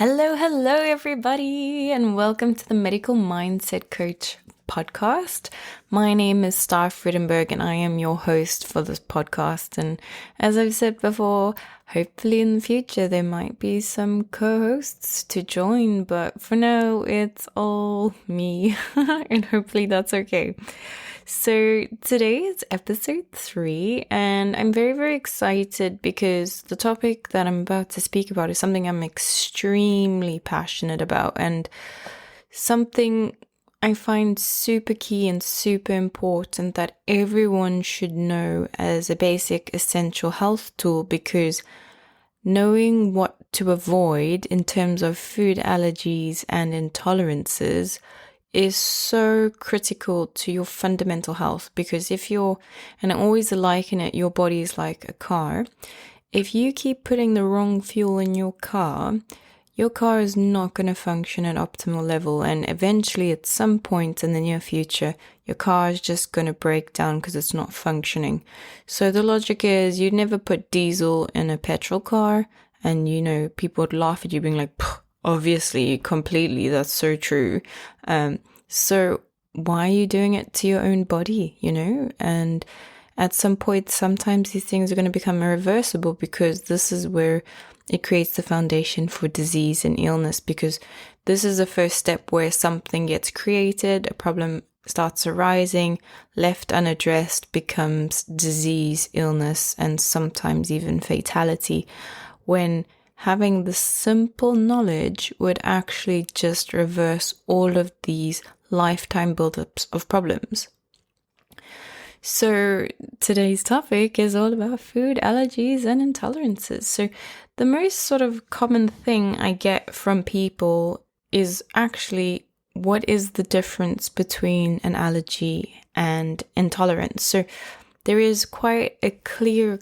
Hello, everybody, and welcome to the Medical Mindset Coach podcast. My name is Freudenberg, and I am your host for this podcast. And as I've said before, hopefully in the future there might be some co-hosts to join, but for now it's all me, and hopefully that's okay. So today is episode 3, and I'm very, very excited because the topic that I'm about to speak about is something I'm extremely passionate about and something I find super key and super important that everyone should know as a basic essential health tool, because knowing what to avoid in terms of food allergies and intolerances is so critical to your fundamental health. Because if you're, and I always liken it, your body is like a car. If you keep putting the wrong fuel in your car is not going to function at optimal level. And eventually at some point in the near future, your car is just going to break down because it's not functioning. So the logic is you'd never put diesel in a petrol car, and people would laugh at you being like, obviously, completely, that's so true. So why are you doing it to your own body, And at some point, sometimes these things are going to become irreversible, because this is where it creates the foundation for disease and illness, because this is the first step where something gets created, a problem starts arising, left unaddressed, becomes disease, illness, and sometimes even fatality, when having the simple knowledge would actually just reverse all of these lifetime buildups of problems. So today's topic is all about food allergies and intolerances. So the most sort of common thing I get from people is actually, what is the difference between an allergy and intolerance? So there is quite a clear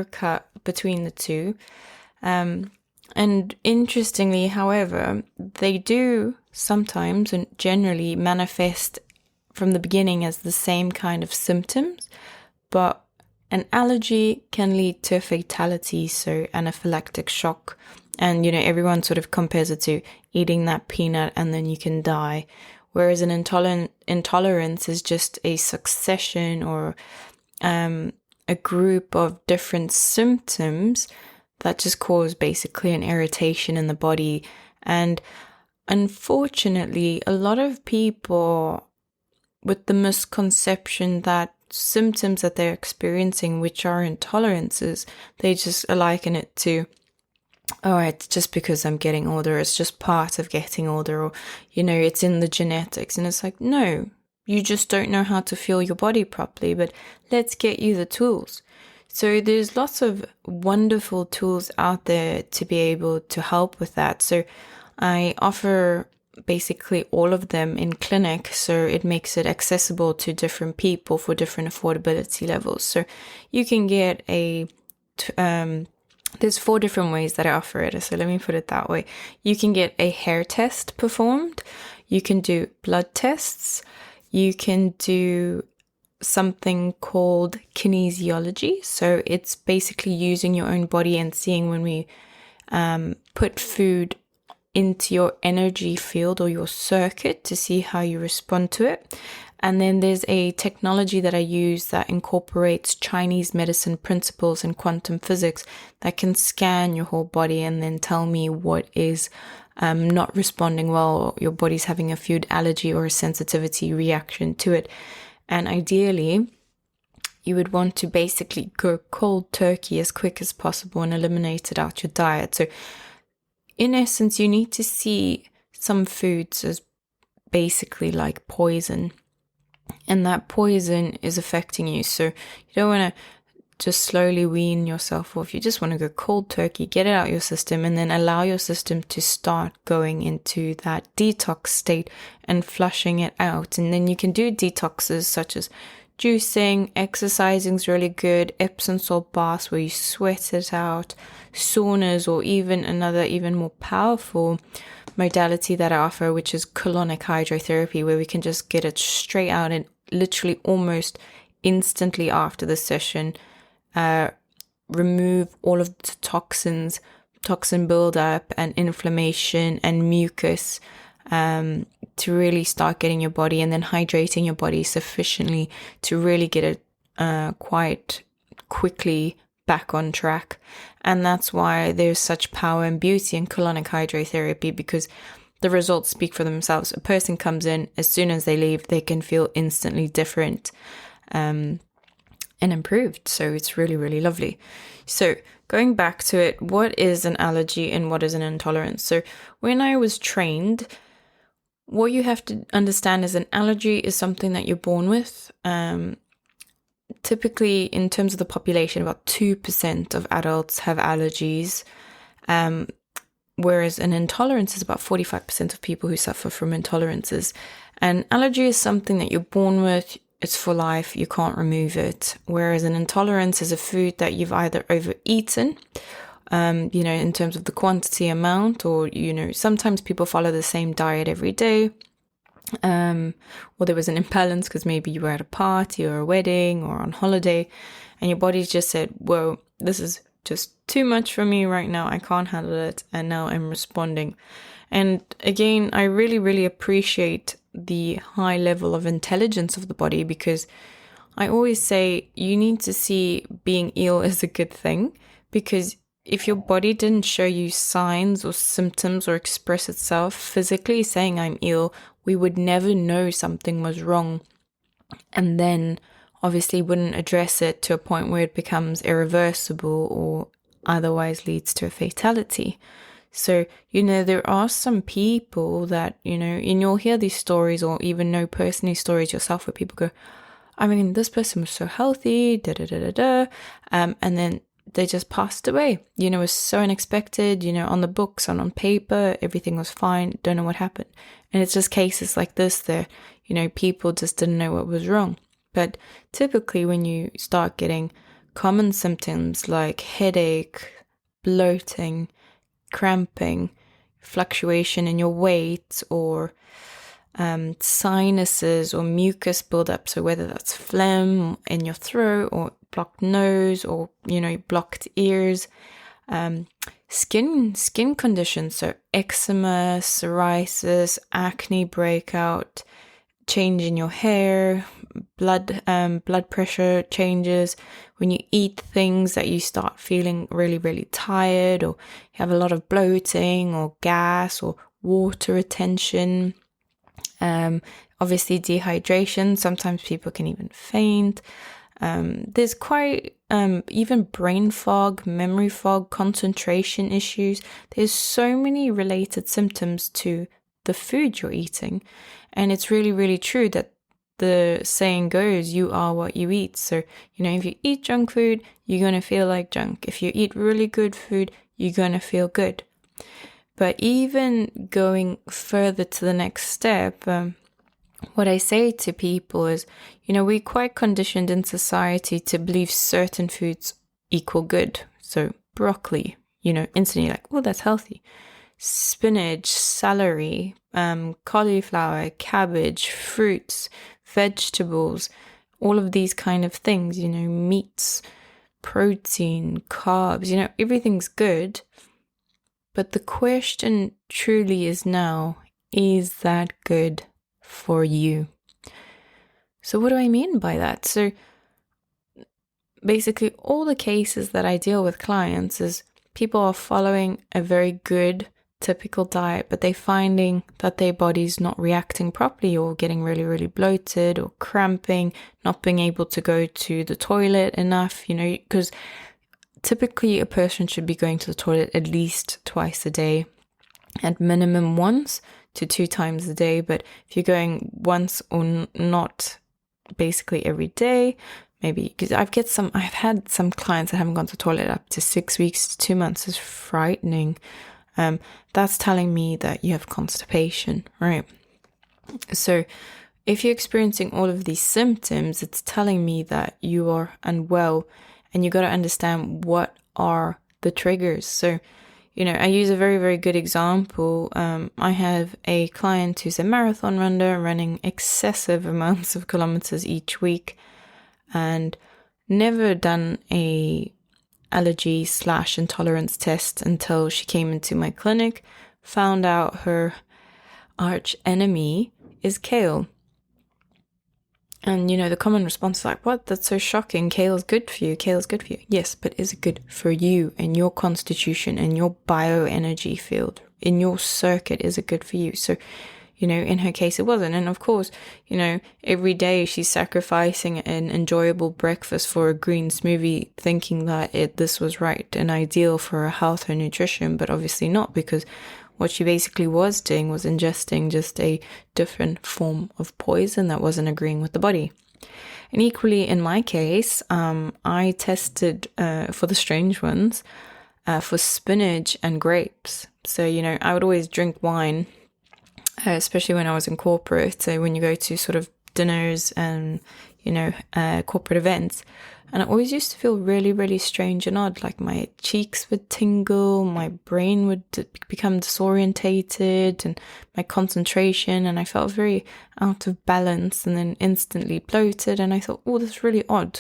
cut between the two. And interestingly, however, they do sometimes and generally manifest from the beginning as the same kind of symptoms, but an allergy can lead to a fatality, so anaphylactic shock. And, everyone sort of compares it to eating that peanut and then you can die. Whereas an intolerance is just a succession or a group of different symptoms that just cause basically an irritation in the body. And unfortunately, a lot of people with the misconception that symptoms that they're experiencing, which are intolerances, they just liken it to, it's just because I'm getting older, it's just part of getting older, or, it's in the genetics. And it's like, no, you just don't know how to feel your body properly, but let's get you the tools. So there's lots of wonderful tools out there to be able to help with that. So I offer basically all of them in clinic, so it makes it accessible to different people for different affordability levels. So you can get there's 4 different ways that I offer it. So let me put it that way. You can get a hair test performed. You can do blood tests. You can do something called kinesiology. So it's basically using your own body and seeing when we put food into your energy field or your circuit to see how you respond to it. And then there's a technology that I use that incorporates Chinese medicine principles and quantum physics that can scan your whole body and then tell me what is not responding well, or your body's having a food allergy or a sensitivity reaction to it. And ideally, you would want to basically go cold turkey as quick as possible and eliminate it out your diet. So in essence, you need to see some foods as basically like poison, and that poison is affecting you. So you don't want to just slowly wean yourself off. You just want to go cold turkey, get it out your system, and then allow your system to start going into that detox state and flushing it out. And then you can do detoxes such as juicing, exercising is really good, Epsom salt baths where you sweat it out, saunas, or even another even more powerful modality that I offer, which is colonic hydrotherapy, where we can just get it straight out and literally almost instantly after the session remove all of the toxins toxin buildup and inflammation and mucus to really start getting your body, and then hydrating your body sufficiently to really get it quite quickly back on track. And that's why there's such power and beauty in colonic hydrotherapy, because the results speak for themselves. A person comes in, as soon as they leave, they can feel instantly different and improved. So it's really, really lovely. So going back to it, what is an allergy and what is an intolerance? So when I was trained, what you have to understand is an allergy is something that you're born with. Typically, in terms of the population, about 2% of adults have allergies, whereas an intolerance is about 45% of people who suffer from intolerances. And allergy is something that you're born with. It's for life. You can't remove it. Whereas an intolerance is a food that you've either overeaten, in terms of the quantity, amount, or, sometimes people follow the same diet every day. Or there was an imbalance because maybe you were at a party or a wedding or on holiday, and your body just said, whoa, this is just too much for me right now. I can't handle it. And now I'm responding. And again, I really, really appreciate the high level of intelligence of the body, because I always say you need to see being ill as a good thing, because if your body didn't show you signs or symptoms or express itself physically saying I'm ill, we would never know something was wrong, and then obviously wouldn't address it to a point where it becomes irreversible or otherwise leads to a fatality. So, there are some people that, and you'll hear these stories or even know personally stories yourself where people go, I mean, this person was so healthy, and then they just passed away. It was so unexpected, on the books and on paper, everything was fine. Don't know what happened. And it's just cases like this that, people just didn't know what was wrong. But typically when you start getting common symptoms like headache, bloating, cramping, fluctuation in your weight, or sinuses or mucus buildup, so whether that's phlegm in your throat or blocked nose or blocked ears, skin conditions, so eczema, psoriasis, acne breakout, change in your hair, blood pressure changes, when you eat things that you start feeling really, really tired, or you have a lot of bloating or gas or water retention. Obviously dehydration, sometimes people can even faint. There's quite even brain fog, memory fog, concentration issues. There's so many related symptoms to the food you're eating, and it's really, really true that the saying goes, you are what you eat. So, if you eat junk food, you're going to feel like junk. If you eat really good food, you're going to feel good. But even going further to the next step, what I say to people is, we're quite conditioned in society to believe certain foods equal good. So broccoli, instantly like, oh, that's healthy. Spinach, celery, cauliflower, cabbage, fruits, vegetables, all of these kind of things, meats, protein, carbs, everything's good. But the question truly is now, is that good for you? So what do I mean by that? So basically all the cases that I deal with clients is people are following a very good typical diet, but they're finding that their body's not reacting properly, or getting really, really bloated, or cramping, not being able to go to the toilet enough, because typically a person should be going to the toilet at least twice a day, at minimum 1 to 2 times a day. But if you're going once or not basically every day, maybe, because I've had some clients that haven't gone to the toilet up to 6 weeks to 2 months. Is frightening. That's telling me that you have constipation, right? So if you're experiencing all of these symptoms, it's telling me that you are unwell, and you got to understand what are the triggers. So, I use a very, very good example. I have a client who's a marathon runner, running excessive amounts of kilometers each week, and never done a allergy/intolerance test until she came into my clinic, found out her arch enemy is kale. And, the common response is like, what? That's so shocking. Kale's good for you. Kale's good for you. Yes, but is it good for you and your constitution and your bioenergy field? In your circuit, is it good for you? So, in her case, it wasn't. And of course, every day she's sacrificing an enjoyable breakfast for a green smoothie, thinking that this was right and ideal for her health and nutrition, but obviously not, because what she basically was doing was ingesting just a different form of poison that wasn't agreeing with the body. And equally, in my case, I tested for the strange ones for spinach and grapes. So, I would always drink wine, especially when I was in corporate. So when you go to sort of dinners and, corporate events, and I always used to feel really, really strange and odd. Like my cheeks would tingle, my brain would become disorientated, and my concentration, and I felt very out of balance and then instantly bloated. And I thought, oh, that's really odd.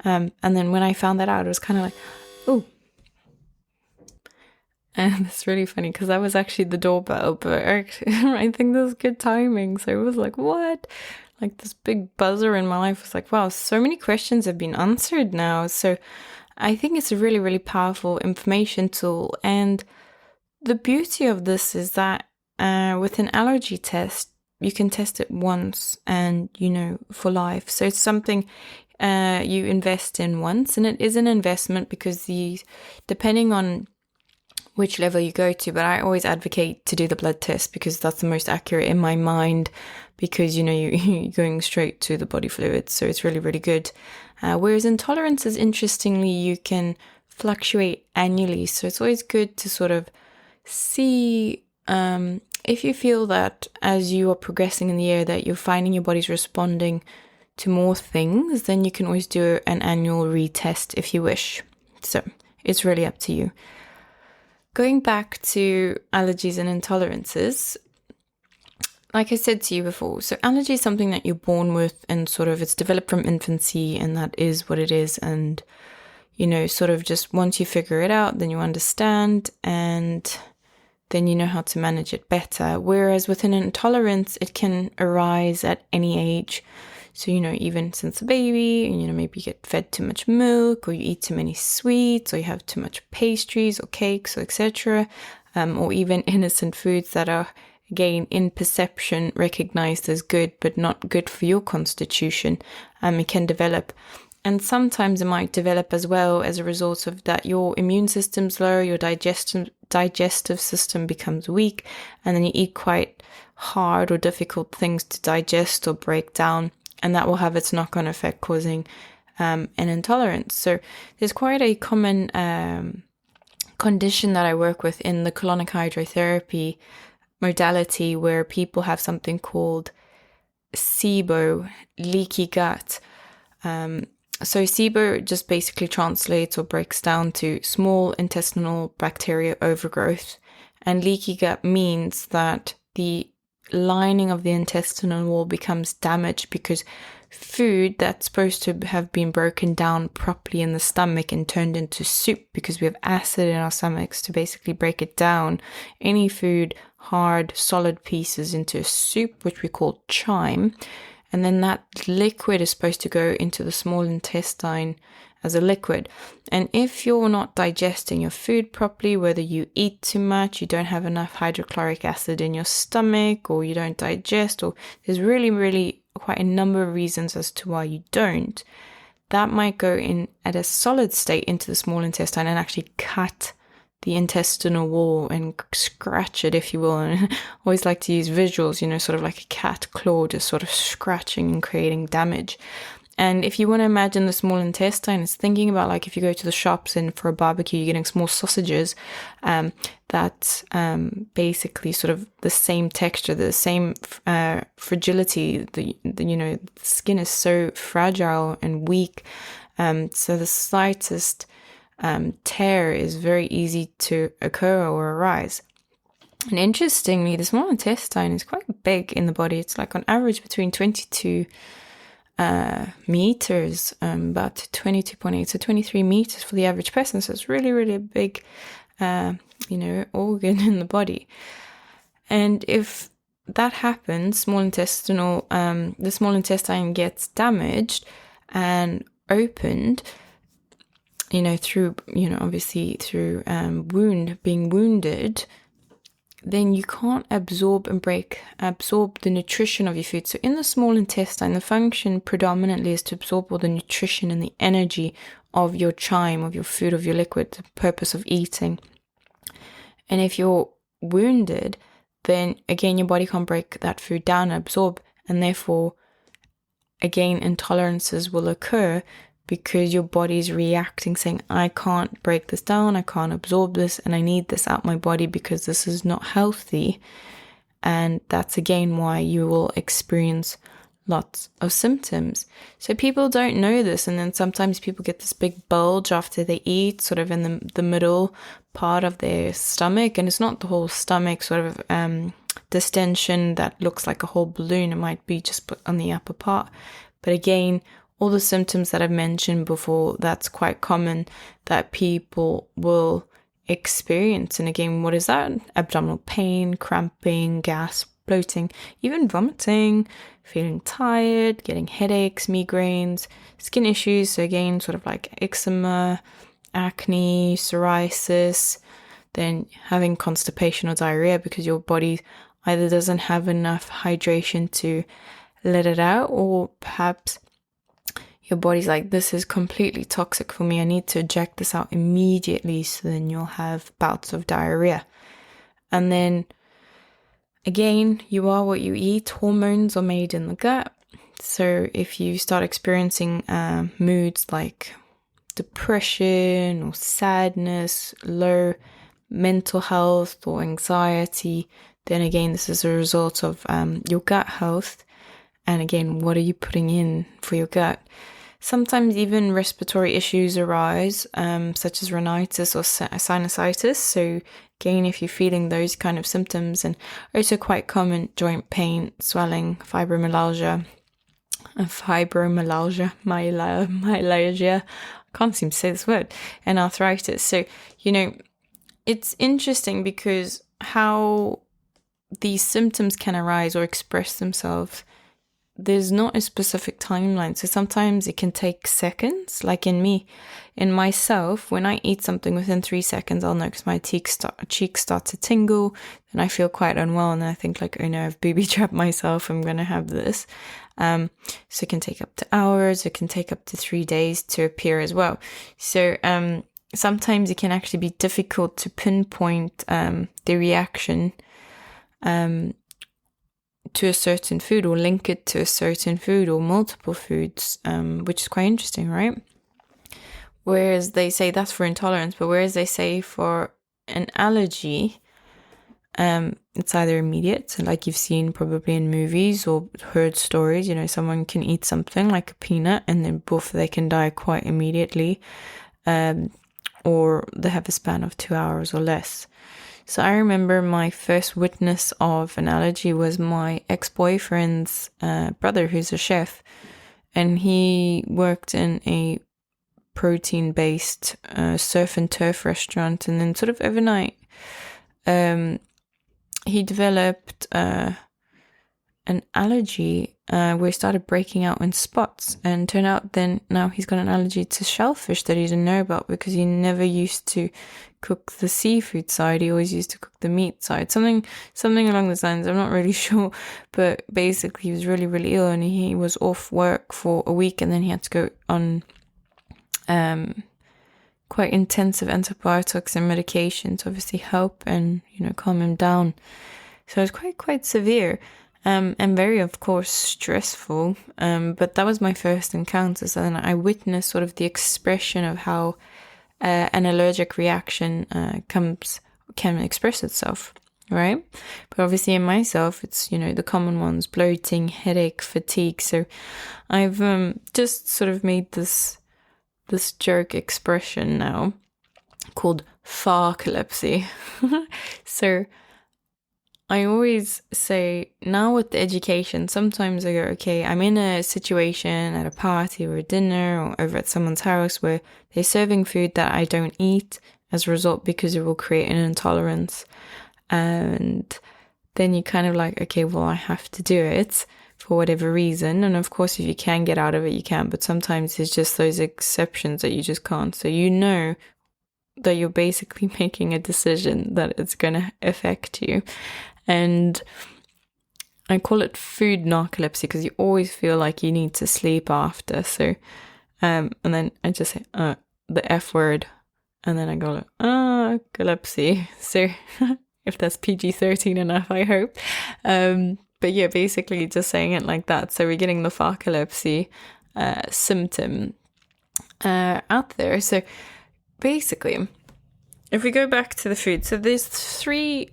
And then when I found that out, it was kind of like, oh. And it's really funny because that was actually the doorbell, but I think that was good timing. So it was like, what? Like this big buzzer in my life was like, wow, so many questions have been answered now. So I think it's a really, really powerful information tool. And the beauty of this is that with an allergy test, you can test it once and, for life. So it's something you invest in once, and it is an investment because depending on which level you go to, but I always advocate to do the blood test because that's the most accurate in my mind, because you're going straight to the body fluids, so it's really, really good. Whereas intolerances, interestingly, you can fluctuate annually, so it's always good to sort of see if you feel that as you are progressing in the year that you're finding your body's responding to more things, then you can always do an annual retest if you wish. So it's really up to you. Going back to allergies and intolerances, like I said to you before, so allergy is something that you're born with and sort of it's developed from infancy, and that is what it is. And, sort of just once you figure it out, then you understand, and then you know how to manage it better. Whereas with an intolerance, it can arise at any age. So, even since a baby, and, maybe you get fed too much milk, or you eat too many sweets, or you have too much pastries or cakes, or etc. Or even innocent foods that are, again, in perception recognized as good, but not good for your constitution. It can develop. And sometimes it might develop as well as a result of that your immune system's low, your digestive system becomes weak, and then you eat quite hard or difficult things to digest or break down. And that will have its knock-on effect, causing an intolerance. So there's quite a common condition that I work with in the colonic hydrotherapy modality, where people have something called SIBO, leaky gut. So SIBO just basically translates or breaks down to small intestinal bacteria overgrowth. And leaky gut means that the lining of the intestinal wall becomes damaged because food that's supposed to have been broken down properly in the stomach and turned into soup, because we have acid in our stomachs to basically break it down, any food, hard, solid pieces into a soup, which we call chyme. And then that liquid is supposed to go into the small intestine as a liquid. And if you're not digesting your food properly, whether you eat too much, you don't have enough hydrochloric acid in your stomach, or you don't digest, or there's really, really quite a number of reasons as to why you don't, that might go in at a solid state into the small intestine and actually cut the intestinal wall and scratch it, if you will. And I always like to use visuals, sort of like a cat claw, just sort of scratching and creating damage. And if you want to imagine the small intestine, it's thinking about like if you go to the shops and for a barbecue, you're getting small sausages, that's basically sort of the same texture, the same fragility. The skin is so fragile and weak, so the slightest tear is very easy to occur or arise. And interestingly, the small intestine is quite big in the body. It's like on average between 22 meters, about 22.8, so 23 meters for the average person. So it's really, really a big, organ in the body. And if that happens, the small intestine gets damaged and opened, through, obviously through being wounded, then you can't absorb the nutrition of your food. So in the small intestine, the function predominantly is to absorb all the nutrition and the energy of your chyme, of your food, of your liquid, the purpose of eating. And if you're wounded, then again, your body can't break that food down and absorb. And therefore, again, intolerances will occur because your body is reacting, saying, I can't break this down, I can't absorb this, and I need this out my body because this is not healthy. And that's again why you will experience lots of symptoms. So people don't know this, and then sometimes people get this big bulge after they eat, sort of in the middle part of their stomach, and it's not the whole stomach, sort of distension that looks like a whole balloon. It might be just put on the upper part. But again, all the symptoms that I've mentioned before, that's quite common that people will experience. And again, what is that? Abdominal pain, cramping, gas, bloating, even vomiting, feeling tired, getting headaches, migraines, skin issues. So again, sort of like eczema, acne, psoriasis, then having constipation or diarrhea because your body either doesn't have enough hydration to let it out, or perhaps your body's like, this is completely toxic for me, I need to eject this out immediately. So then you'll have bouts of diarrhea. And then again, you are what you eat. Hormones are made in the gut. So if you start experiencing moods like depression or sadness, low mental health or anxiety, then again, this is a result of your gut health. And again, what are you putting in for your gut? Sometimes even respiratory issues arise, such as rhinitis or sinusitis. So again, if you're feeling those kind of symptoms, and also quite common joint pain, swelling, myalgia, I can't seem to say this word, and arthritis. So, it's interesting because how these symptoms can arise or express themselves. There's not a specific timeline. So sometimes it can take seconds. Like in myself, when I eat something within 3 seconds, I'll know because my cheeks start to tingle, and I feel quite unwell, and I think like, oh no, I've booby trapped myself, I'm going to have this. So it can take up to hours, it can take up to 3 days to appear as well. So sometimes it can actually be difficult to pinpoint the reaction to a certain food, or link it to a certain food or multiple foods, which is quite interesting, right? Whereas they say that's for intolerance, but whereas they say for an allergy, it's either immediate, so like you've seen probably in movies or heard stories, someone can eat something like a peanut and then they can die quite immediately, or they have a span of 2 hours or less. So I remember my first witness of an allergy was my ex-boyfriend's brother, who's a chef, and he worked in a protein-based surf and turf restaurant, and then sort of overnight he developed an allergy where he started breaking out in spots, and turned out then now he's got an allergy to shellfish that he didn't know about because he never used to cook the seafood side. He always used to cook the meat side, something along those lines. I'm not really sure, but basically he was really, really ill, and he was off work for a week, and then he had to go on quite intensive antibiotics and medication to obviously help and calm him down. So it was quite severe. And very, of course, stressful. But that was my first encounter. So then I witnessed sort of the expression of how an allergic reaction can express itself, right? But obviously in myself, it's, the common ones: bloating, headache, fatigue. So I've just sort of made this joke expression now called farcolepsy. So I always say now with the education, sometimes I go, okay, I'm in a situation at a party or a dinner or over at someone's house where they're serving food that I don't eat as a result because it will create an intolerance. And then you kind of like, okay, well, I have to do it for whatever reason. And of course, if you can get out of it, you can. But sometimes it's just those exceptions that you just can't. So you know that you're basically making a decision that it's going to affect you. And I call it food narcolepsy because you always feel like you need to sleep after. So, and then I just say, the F word. And then I go like, narcolepsy. So if that's PG-13 enough, I hope. But yeah, basically just saying it like that. So we're getting the narcolepsy symptom out there. So basically, if we go back to the food, so there's three,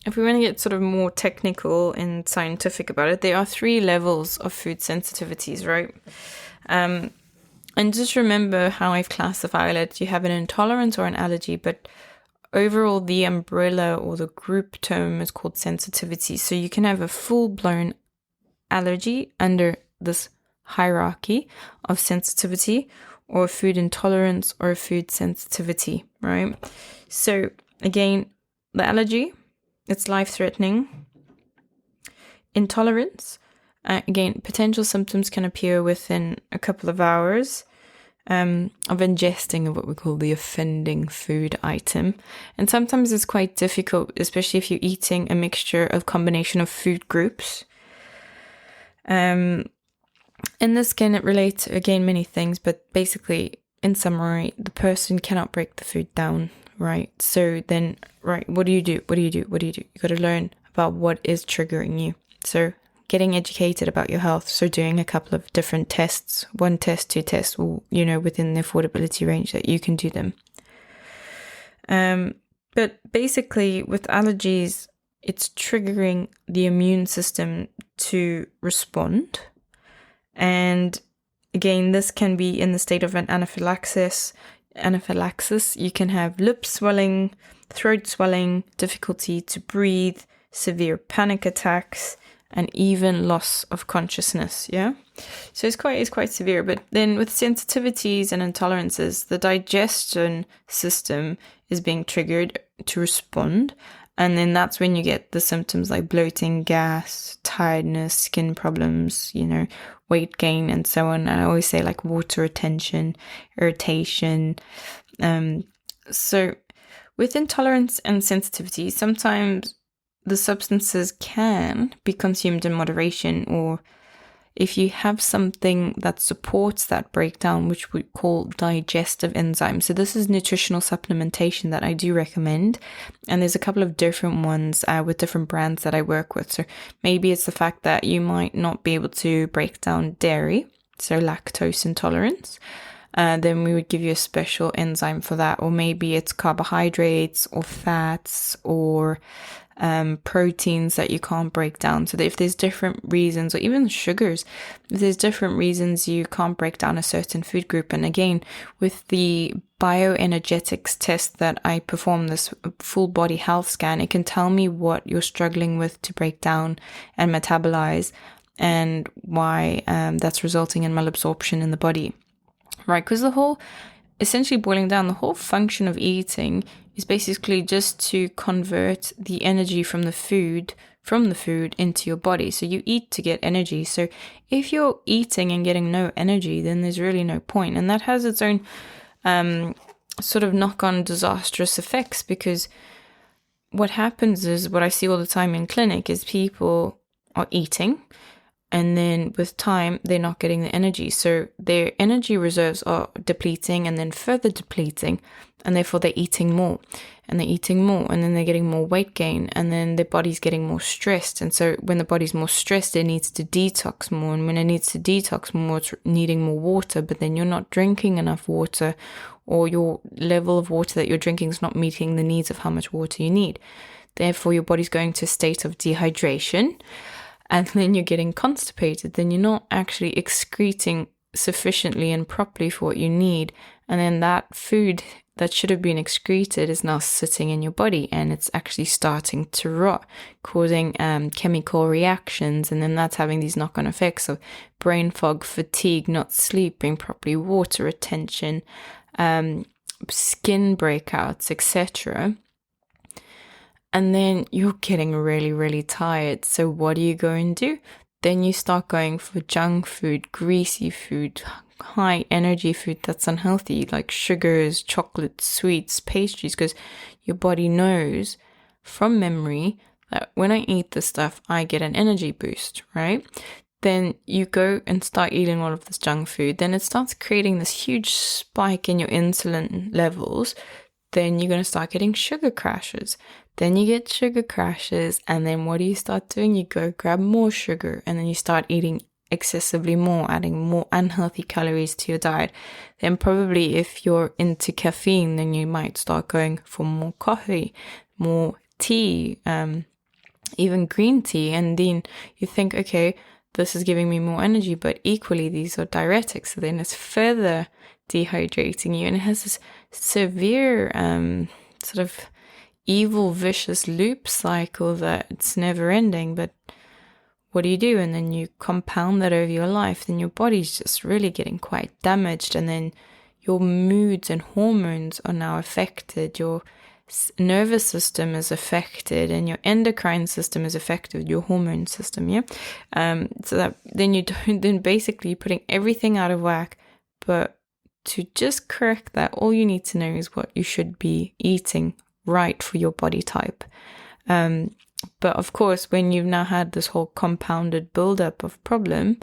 if we want to get sort of more technical and scientific about it, there are 3 levels of food sensitivities, right? And just remember how I've classified it. You have an intolerance or an allergy, but overall the umbrella or the group term is called sensitivity. So you can have a full-blown allergy under this hierarchy of sensitivity, or a food intolerance or a food sensitivity, right? So again, the allergy, it's life-threatening. Intolerance, again, potential symptoms can appear within a couple of hours of ingesting of what we call the offending food item. And sometimes it's quite difficult, especially if you're eating a mixture of combination of food groups. And this can relate to, again, many things, but basically, in summary, the person cannot break the food down, right? So then, right, what do you do? You got to learn about what is triggering you. So getting educated about your health. So doing a couple of different tests, 1 test, 2 tests, within the affordability range that you can do them. But basically, with allergies, it's triggering the immune system to respond. And again, this can be in the state of an anaphylaxis. You can have lip swelling, throat swelling, difficulty to breathe, severe panic attacks, and even loss of consciousness. Yeah, so it's quite severe. But then with sensitivities and intolerances, the digestion system is being triggered to respond. And then that's when you get the symptoms like bloating, gas, tiredness, skin problems, weight gain, and so on. And I always say like water retention, irritation. So with intolerance and sensitivity, sometimes the substances can be consumed in moderation, or if you have something that supports that breakdown, which we call digestive enzymes. So this is nutritional supplementation that I do recommend. And there's a couple of different ones with different brands that I work with. So maybe it's the fact that you might not be able to break down dairy, so lactose intolerance. Then we would give you a special enzyme for that. Or maybe it's carbohydrates or fats or proteins that you can't break down. So that if there's different reasons, or even sugars, if there's different reasons you can't break down a certain food group. And again, with the bioenergetics test that I perform, this full body health scan, it can tell me what you're struggling with to break down and metabolize, and why that's resulting in malabsorption in the body, right? Because essentially boiling down, the whole function of eating is basically just to convert the energy from the food into your body. So you eat to get energy. So if you're eating and getting no energy, then there's really no point. And that has its own sort of knock-on disastrous effects, because what happens is, what I see all the time in clinic is people are eating, and then with time, they're not getting the energy. So their energy reserves are depleting and then further depleting. And therefore they're eating more and they're eating more. And then they're getting more weight gain. And then their body's getting more stressed. And so when the body's more stressed, it needs to detox more. And when it needs to detox more, it's needing more water. But then you're not drinking enough water, or your level of water that you're drinking is not meeting the needs of how much water you need. Therefore, your body's going to a state of dehydration. And then you're getting constipated, then you're not actually excreting sufficiently and properly for what you need. And then that food that should have been excreted is now sitting in your body, and it's actually starting to rot, causing chemical reactions, and then that's having these knock-on effects of brain fog, fatigue, not sleeping properly, water retention, skin breakouts, etc. And then you're getting really, really tired. So what do you go and do? Then you start going for junk food, greasy food, high energy food that's unhealthy, like sugars, chocolates, sweets, pastries, because your body knows from memory that when I eat this stuff, I get an energy boost, right? Then you go and start eating all of this junk food. Then it starts creating this huge spike in your insulin levels. Then you're going to start getting sugar crashes. Then you get sugar crashes, and then what do you start doing? You go grab more sugar, and then you start eating excessively more, adding more unhealthy calories to your diet. Then probably if you're into caffeine, then you might start going for more coffee, more tea, even green tea. And then you think, okay, this is giving me more energy, but equally these are diuretics. So then it's further dehydrating you, and it has this severe sort of evil, vicious loop cycle that it's never ending. But what do you do? And then you compound that over your life, then your body's just really getting quite damaged, and then your moods and hormones are now affected, your nervous system is affected, and your endocrine system is affected, your hormone system, so that then then basically putting everything out of whack. But to just correct that, all you need to know is what you should be eating right for your body type. But of course, when you've now had this whole compounded buildup of problem,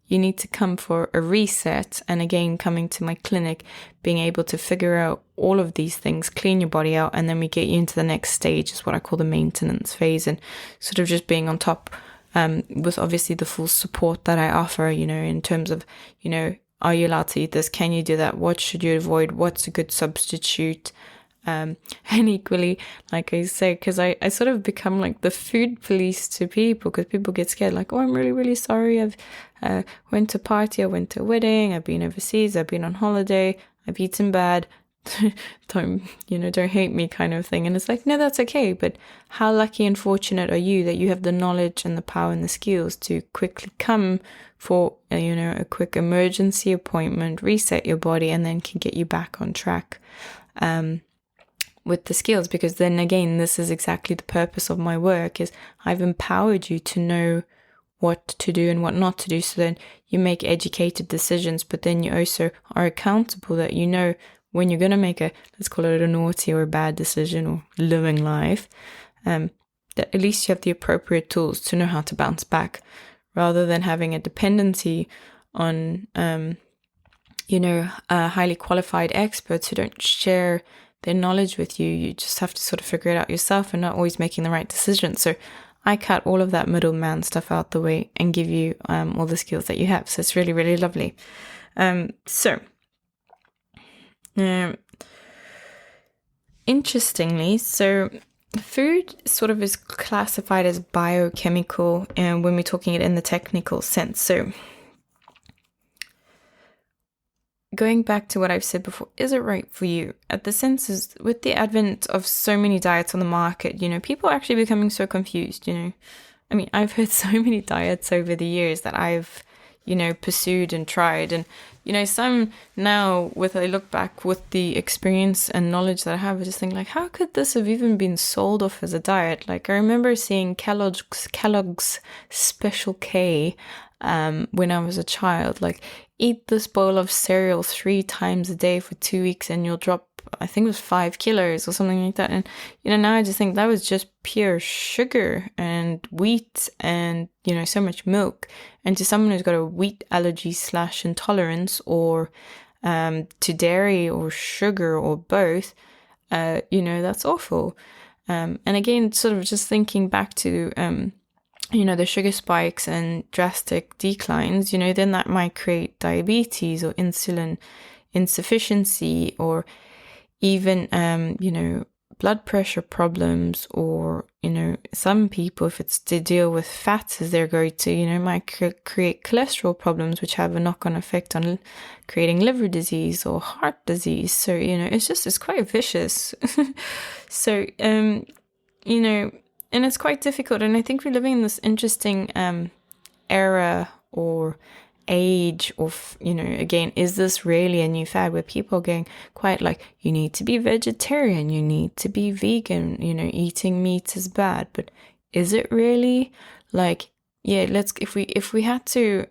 you need to come for a reset. And again, coming to my clinic, being able to figure out all of these things, clean your body out, and then we get you into the next stage, is what I call the maintenance phase, and sort of just being on top with obviously the full support that I offer, in terms of, are you allowed to eat this? Can you do that? What should you avoid? What's a good substitute? And equally, like I say, because I sort of become like the food police to people, because people get scared, like, oh, I'm really, really sorry. I've went to a party, I went to a wedding, I've been overseas, I've been on holiday, I've eaten bad. don't hate me kind of thing. And it's like, no, that's okay. But how lucky and fortunate are you that you have the knowledge and the power and the skills to quickly come for, a quick emergency appointment, reset your body, and then can get you back on track. With the skills, because then again, this is exactly the purpose of my work, is I've empowered you to know what to do and what not to do, so then you make educated decisions, but then you also are accountable that when you're going to make let's call it a naughty or a bad decision or living life, that at least you have the appropriate tools to know how to bounce back, rather than having a dependency on highly qualified experts who don't share their knowledge with you. You just have to sort of figure it out yourself and not always making the right decision. So I cut all of that middleman stuff out the way and give you all the skills that you have. So it's really, really lovely. Interestingly, so food sort of is classified as biochemical, and when we're talking it in the technical sense. So going back to what I've said before, is it right for you? At the sense is, with the advent of so many diets on the market, people are actually becoming so confused, I mean, I've heard so many diets over the years that I've, pursued and tried. And, some now, I look back with the experience and knowledge that I have, I just think like, how could this have even been sold off as a diet? Like, I remember seeing Kellogg's Special K when I was a child, like, eat this bowl of cereal 3 times a day for 2 weeks and you'll drop, I think it was 5 kilos or something like that. And, now I just think that was just pure sugar and wheat and, so much milk. And to someone who's got a wheat allergy / intolerance, or to dairy or sugar or both, that's awful. And again, sort of just thinking back to, the sugar spikes and drastic declines, then that might create diabetes or insulin insufficiency, or even, blood pressure problems, or, some people, if it's to deal with fats as they're going to, might create cholesterol problems, which have a knock-on effect on creating liver disease or heart disease. So, it's quite vicious. So, and it's quite difficult. And I think we're living in this interesting era or age of, again, is this really a new fad where people are going quite like, you need to be vegetarian, you need to be vegan, eating meat is bad. But is it really? Like, yeah, if we had to,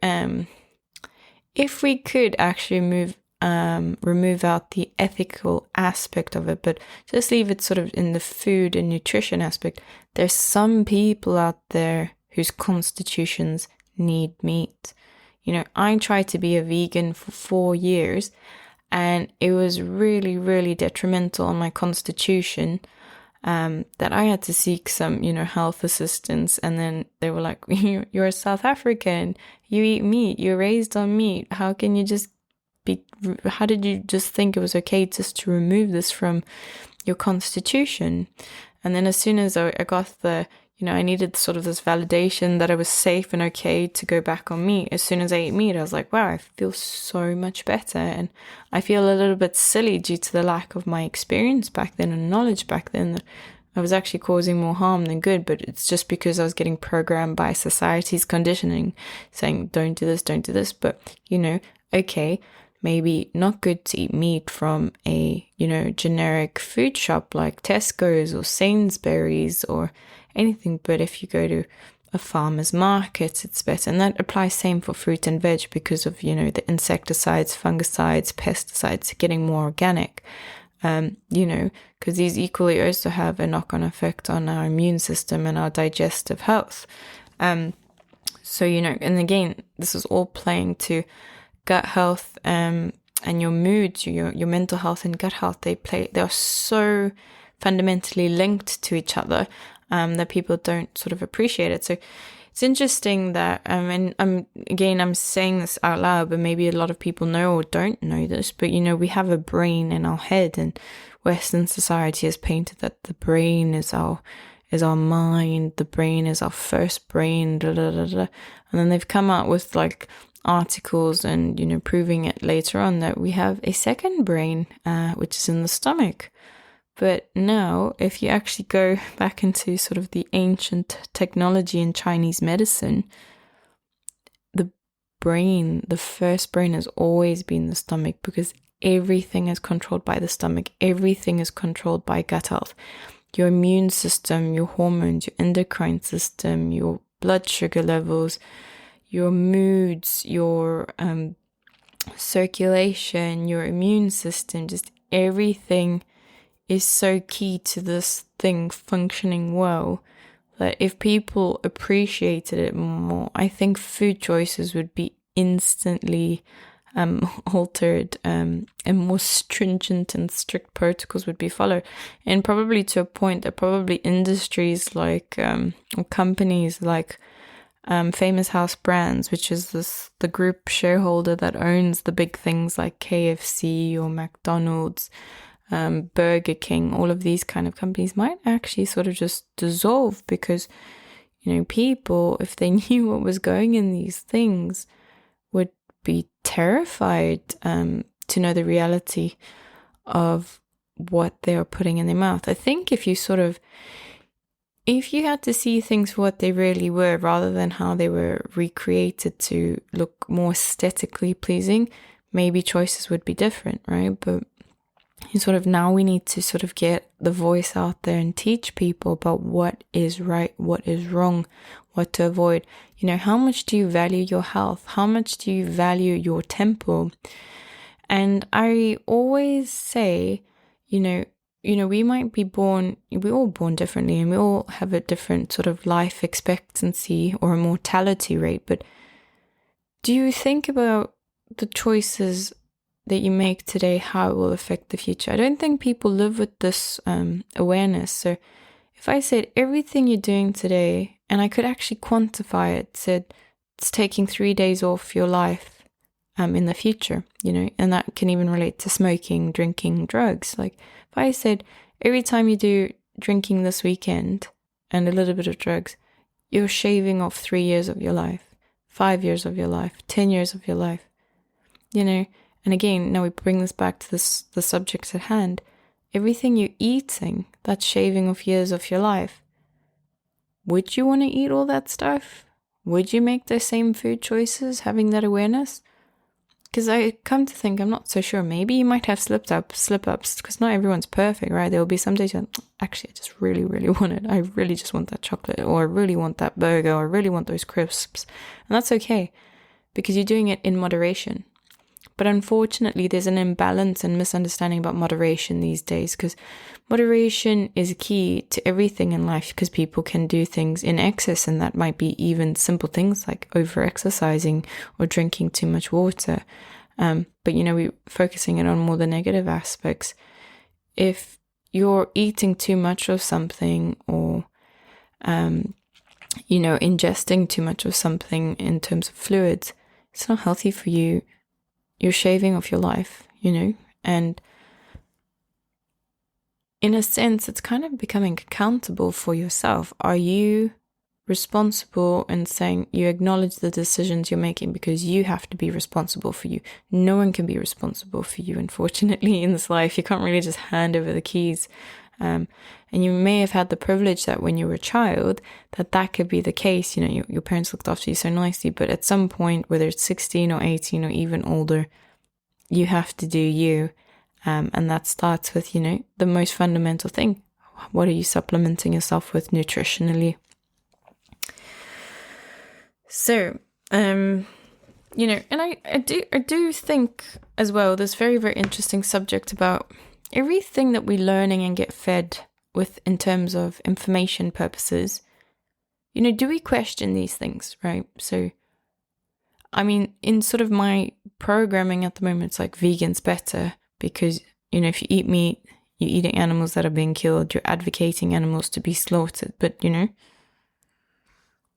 if we could actually remove out the ethical aspect of it, but just leave it sort of in the food and nutrition aspect, there's some people out there whose constitutions need meat. I tried to be a vegan for 4 years, and it was really, really detrimental on my constitution, that I had to seek some, health assistance. And then they were like, you're a South African, you eat meat, you're raised on meat. How can you just how did you just think it was okay just to remove this from your constitution? And then as soon as I got I needed sort of this validation that I was safe and okay to go back on meat. As soon as I ate meat, I was like, wow, I feel so much better. And I feel a little bit silly due to the lack of my experience back then and knowledge back then that I was actually causing more harm than good. But it's just because I was getting programmed by society's conditioning saying, don't do this, don't do this. But, okay, maybe not good to eat meat from a, generic food shop like Tesco's or Sainsbury's or anything. But if you go to a farmer's market, it's better. And that applies same for fruit and veg because of, the insecticides, fungicides, pesticides, getting more organic, because these equally also have a knock-on effect on our immune system and our digestive health. So, and again, this is all playing to gut health, and your mood, your mental health and gut health. They are so fundamentally linked to each other, that people don't sort of appreciate it. So it's interesting that, and I'm saying this out loud, but maybe a lot of people know or don't know this, but we have a brain in our head, and Western society has painted that the brain is our mind, the brain is our first brain, and then they've come out with like articles and proving it later on that we have a second brain, which is in the stomach. But now, if you actually go back into sort of the ancient technology in Chinese medicine, the first brain has always been the stomach, because everything is controlled by the stomach. Everything is controlled by gut health. Your immune system, your hormones, your endocrine system, your blood sugar levels, your moods, your circulation, your immune system, just everything is so key to this thing functioning well, that if people appreciated it more, I think food choices would be instantly altered, and more stringent and strict protocols would be followed. And probably to a point that probably industries like, or companies like Famous House Brands, which is the group shareholder that owns the big things like KFC or McDonald's, Burger King, all of these kind of companies might actually sort of just dissolve, because people, if they knew what was going in these things, would be terrified to know the reality of what they are putting in their mouth. I think if you had to see things for what they really were, rather than how they were recreated to look more aesthetically pleasing, maybe choices would be different, right? But now we need to sort of get the voice out there and teach people about what is right, what is wrong, what to avoid. How much do you value your health? How much do you value your temple? And I always say, we might be we're all born differently, and we all have a different sort of life expectancy or a mortality rate. But do you think about the choices that you make today, how it will affect the future? I don't think people live with this awareness. So if I said everything you're doing today, and I could actually quantify it, said it's taking 3 days off your life in the future, and that can even relate to smoking, drinking, drugs. Like if I said every time you do drinking this weekend, and a little bit of drugs, you're shaving off 3 years of your life, 5 years of your life, 10 years of your life, And again, now we bring this back to the subject at hand. Everything you're eating, that's shaving off years of your life. Would you want to eat all that stuff? Would you make the same food choices, having that awareness? Because I come to think, I'm not so sure. Maybe you might have slip-ups, because not everyone's perfect, right? There will be some days you're like, actually, I just really, really want it. I really just want that chocolate, or I really want that burger, or I really want those crisps. And that's okay, because you're doing it in moderation. But unfortunately, there's an imbalance and misunderstanding about moderation these days, because moderation is key to everything in life, because people can do things in excess, and that might be even simple things like over-exercising or drinking too much water. But, we're focusing it on more the negative aspects. If you're eating too much of something, or, ingesting too much of something in terms of fluids, it's not healthy for you. You're shaving off your life, and in a sense, it's kind of becoming accountable for yourself. Are you responsible in saying you acknowledge the decisions you're making, because you have to be responsible for you? No one can be responsible for you, unfortunately, in this life. You can't really just hand over the keys. And you may have had the privilege that when you were a child, that could be the case. Your parents looked after you so nicely, but at some point, whether it's 16 or 18 or even older, you have to do you. And that starts with, the most fundamental thing. What are you supplementing yourself with nutritionally? So, and I do think as well, this very, very interesting subject about everything that we're learning and get fed with in terms of information purposes. Do we question these things, right? So, in sort of my programming at the moment, it's like vegan's better, because, if you eat meat, you're eating animals that are being killed, you're advocating animals to be slaughtered. But,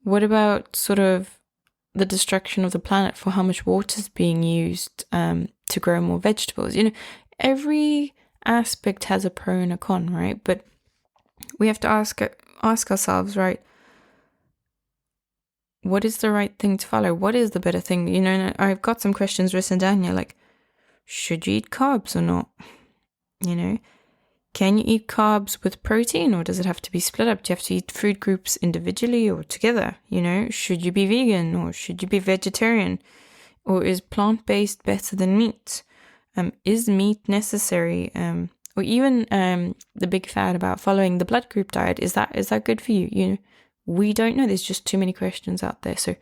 what about sort of the destruction of the planet for how much water is being used to grow more vegetables? Every aspect has a pro and a con, right? But we have to ask ourselves, right, what is the right thing to follow? What is the better thing? And I've got some questions written down here, like, should you eat carbs or not? Can you eat carbs with protein, or does it have to be split up? Do you have to eat food groups individually or together? Should you be vegan, or should you be vegetarian? Or is plant-based better than meat? Is meat necessary? Or even the big fad about following the blood group diet, is that good for you? We don't know. There's just too many questions out there. So,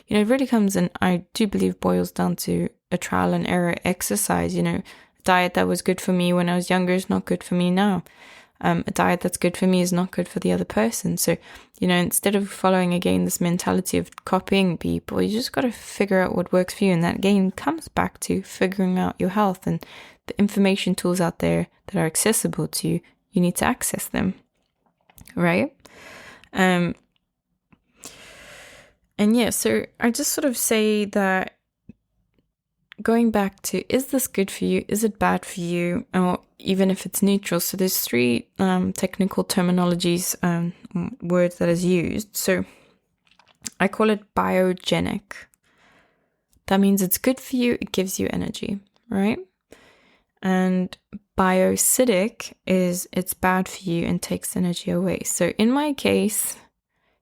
it really comes, and I do believe boils down to a trial and error exercise. A diet that was good for me when I was younger is not good for me now. A diet that's good for me is not good for the other person. So, instead of following again this mentality of copying people, you just got to figure out what works for you. And that again comes back to figuring out your health, and the information tools out there that are accessible to you. You need to access them, right? And yeah, so I just sort of say that, going back to, is this good for you? Is it bad for you? Or even if it's neutral. So there's 3 technical terminologies, words that is used. So I call it biogenic. That means it's good for you. It gives you energy, right? And bioacidic is it's bad for you and takes energy away. So in my case,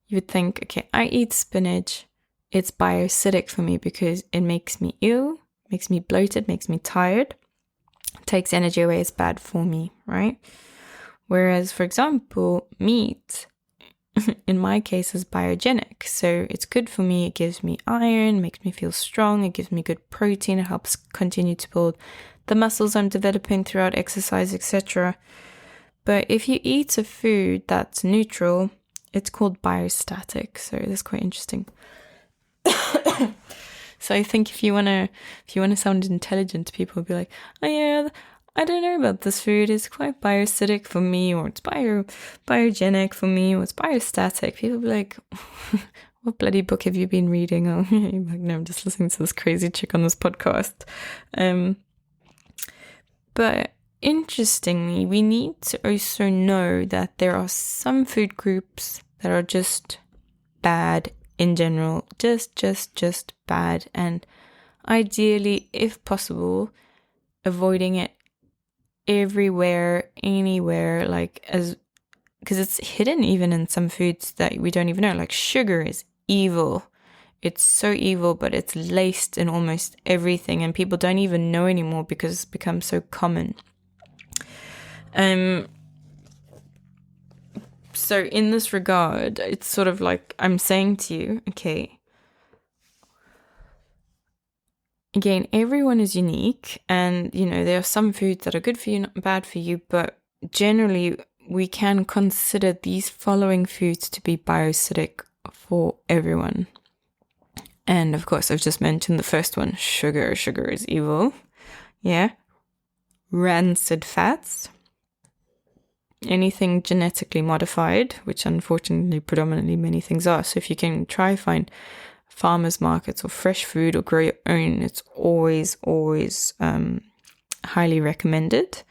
you would think, okay, I eat spinach. It's bioacidic for me because it makes me ill, makes me bloated, makes me tired, takes energy away. It's bad for me, right? Whereas, for example, meat, in my case, is biogenic. So it's good for me. It gives me iron, makes me feel strong. It gives me good protein. It helps continue to build the muscles I'm developing throughout exercise, etc. But if you eat a food that's neutral, it's called biostatic. So that's quite interesting. So I think if you wanna sound intelligent, people will be like, oh yeah, I don't know about this food. It's quite bioacidic for me, or it's biogenic for me, or it's biostatic. People will be like, what bloody book have you been reading? Oh, you're like, no, I'm just listening to this crazy chick on this podcast. But interestingly, we need to also know that there are some food groups that are just bad in general, just bad, and ideally, if possible, avoiding it everywhere, anywhere, like because it's hidden even in some foods that we don't even know. Like sugar is evil. It's so evil, but it's laced in almost everything, and people don't even know anymore because it's become so common. So in this regard, it's sort of like I'm saying to you, okay, again, everyone is unique, and there are some foods that are good for you, not bad for you, but generally we can consider these following foods to be bioacidic for everyone. And of course, I've just mentioned the first one, sugar. Sugar is evil. Yeah. Rancid fats. Anything genetically modified, which unfortunately predominantly many things are. So if you can try find farmers markets or fresh food or grow your own, it's always highly recommended.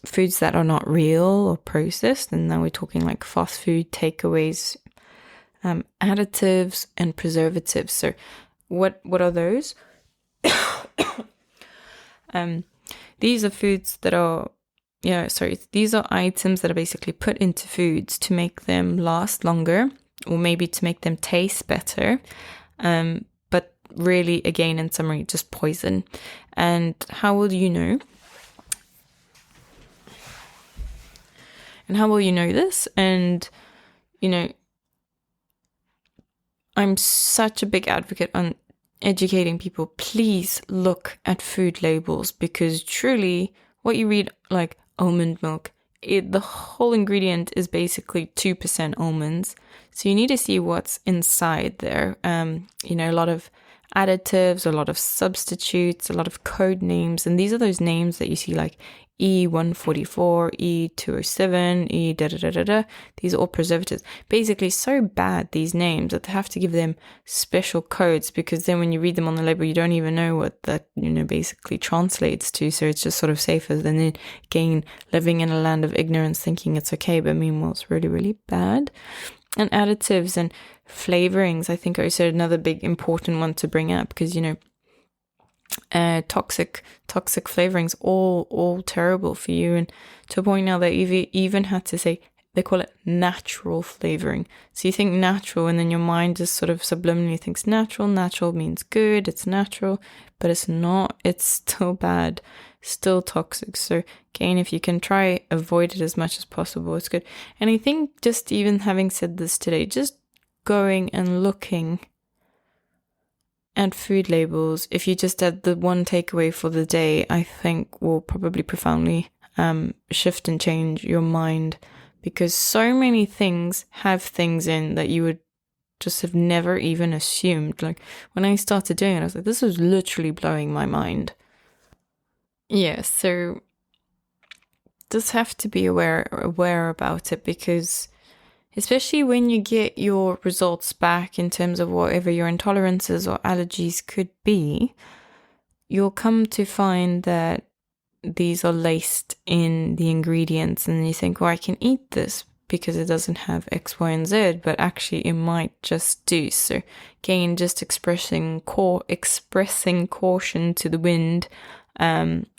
Foods that are not real or processed, and now we're talking like fast food, takeaways, additives and preservatives. So what are those? These are foods that are these are items that are basically put into foods to make them last longer, or maybe to make them taste better, but really, again, in summary, just poison. And how will you know? And how will you know this? And I'm such a big advocate on educating people. Please look at food labels, because truly what you read, like almond milk, the whole ingredient is basically 2% almonds. So you need to see what's inside there. A lot of additives, a lot of substitutes, a lot of code names. And these are those names that you see like E144, E207, E da da da da da. These are all preservatives. Basically, so bad, these names, that they have to give them special codes, because then when you read them on the label, you don't even know what that, basically translates to. So it's just sort of safer than, again, living in a land of ignorance, thinking it's okay, but meanwhile, it's really, really bad. And additives and flavorings, I think, are also another big important one to bring up, because, toxic flavorings, all terrible for you. And to a point now that even had to say, they call it natural flavoring. So you think natural, and then your mind just sort of subliminally thinks natural means good, it's natural, but it's not. It's still bad, still toxic. So again, if you can try avoid it as much as possible, it's good. And I think, just even having said this today, just going and looking at food labels, if you just had the one takeaway for the day, I think will probably profoundly shift and change your mind, because so many things have things in that you would just have never even assumed. Like when I started doing it, I was like, this is literally blowing my mind. Yeah, so just have to be aware about it, because especially when you get your results back in terms of whatever your intolerances or allergies could be, you'll come to find that these are laced in the ingredients, and you think, well, I can eat this because it doesn't have X, Y, and Z, but actually it might just do. So again, just expressing caution to the wind,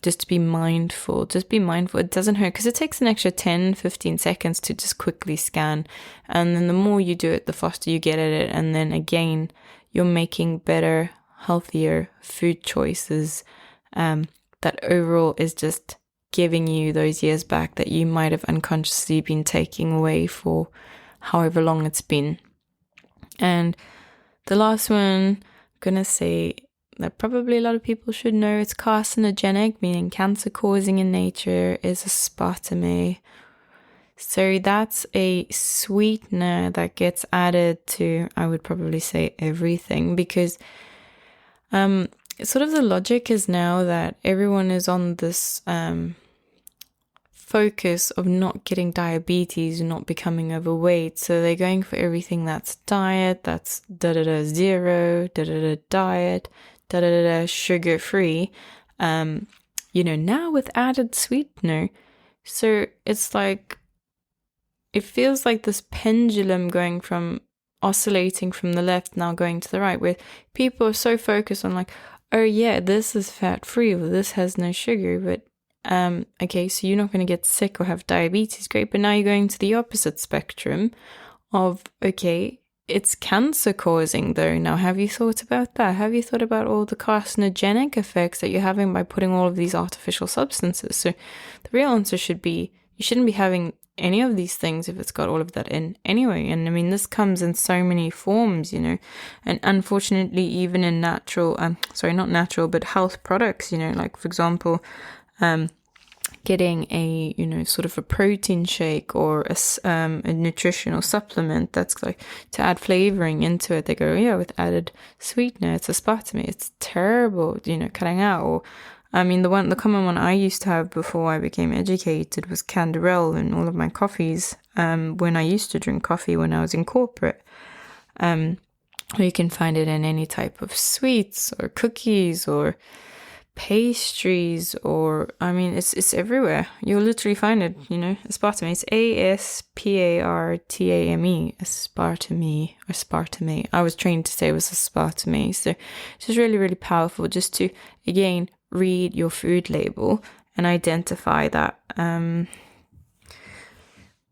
just to be mindful. It doesn't hurt, because it takes an extra 10-15 seconds to just quickly scan, and then the more you do it, the faster you get at it, and then again, you're making better, healthier food choices, that overall is just giving you those years back that you might have unconsciously been taking away for however long it's been. And the last one, I'm gonna say that probably a lot of people should know, it's carcinogenic, meaning cancer causing in nature, is aspartame. So that's a sweetener that gets added to, I would probably say, everything, because sort of the logic is now that everyone is on this focus of not getting diabetes, not becoming overweight. So they're going for everything that's diet, that's zero, diet, sugar free, now with added sweetener. So it's like, it feels like this pendulum going from oscillating from the left now going to the right, where people are so focused on like, oh yeah, this is fat free or this has no sugar, but okay, so you're not going to get sick or have diabetes, great, but now you're going to the opposite spectrum of, okay, it's cancer causing though. Now, have you thought about that? Have you thought about all the carcinogenic effects that you're having by putting all of these artificial substances? So the real answer should be, you shouldn't be having any of these things if it's got all of that in anyway. And I mean, this comes in so many forms, and unfortunately, even in natural, not natural, but health products, like for example, getting a, sort of a protein shake or a nutritional supplement that's like to add flavoring into it. They go, yeah, with added sweetener, it's aspartame. It's terrible, cutting out. Or, I mean, the common one I used to have before I became educated was Canderel in all of my coffees. When I used to drink coffee when I was in corporate. Or you can find it in any type of sweets or cookies or pastries, or I mean, it's everywhere. You'll literally find it, aspartame. It's aspartame, aspartame. I was trained to say it was aspartame. So it's just really, really powerful just to, again, read your food label and identify that.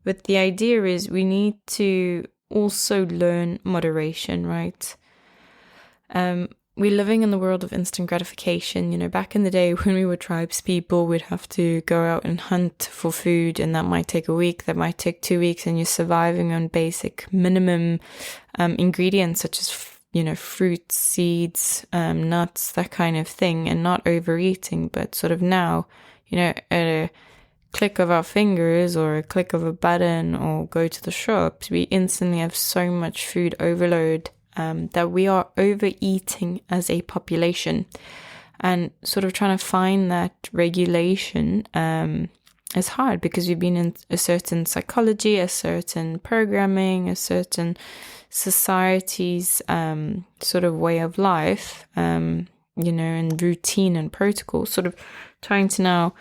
But the idea is we need to also learn moderation, right? We're living in the world of instant gratification. Back in the day when we were tribes people, we'd have to go out and hunt for food, and that might take a week, that might take 2 weeks, and you're surviving on basic minimum ingredients such as, fruits, seeds, nuts, that kind of thing, and not overeating. But sort of now, at a click of our fingers or a click of a button or go to the shops, we instantly have so much food overload that we are overeating as a population, and sort of trying to find that regulation is hard because we've been in a certain psychology, a certain programming, a certain society's sort of way of life, and routine and protocol, sort of trying to now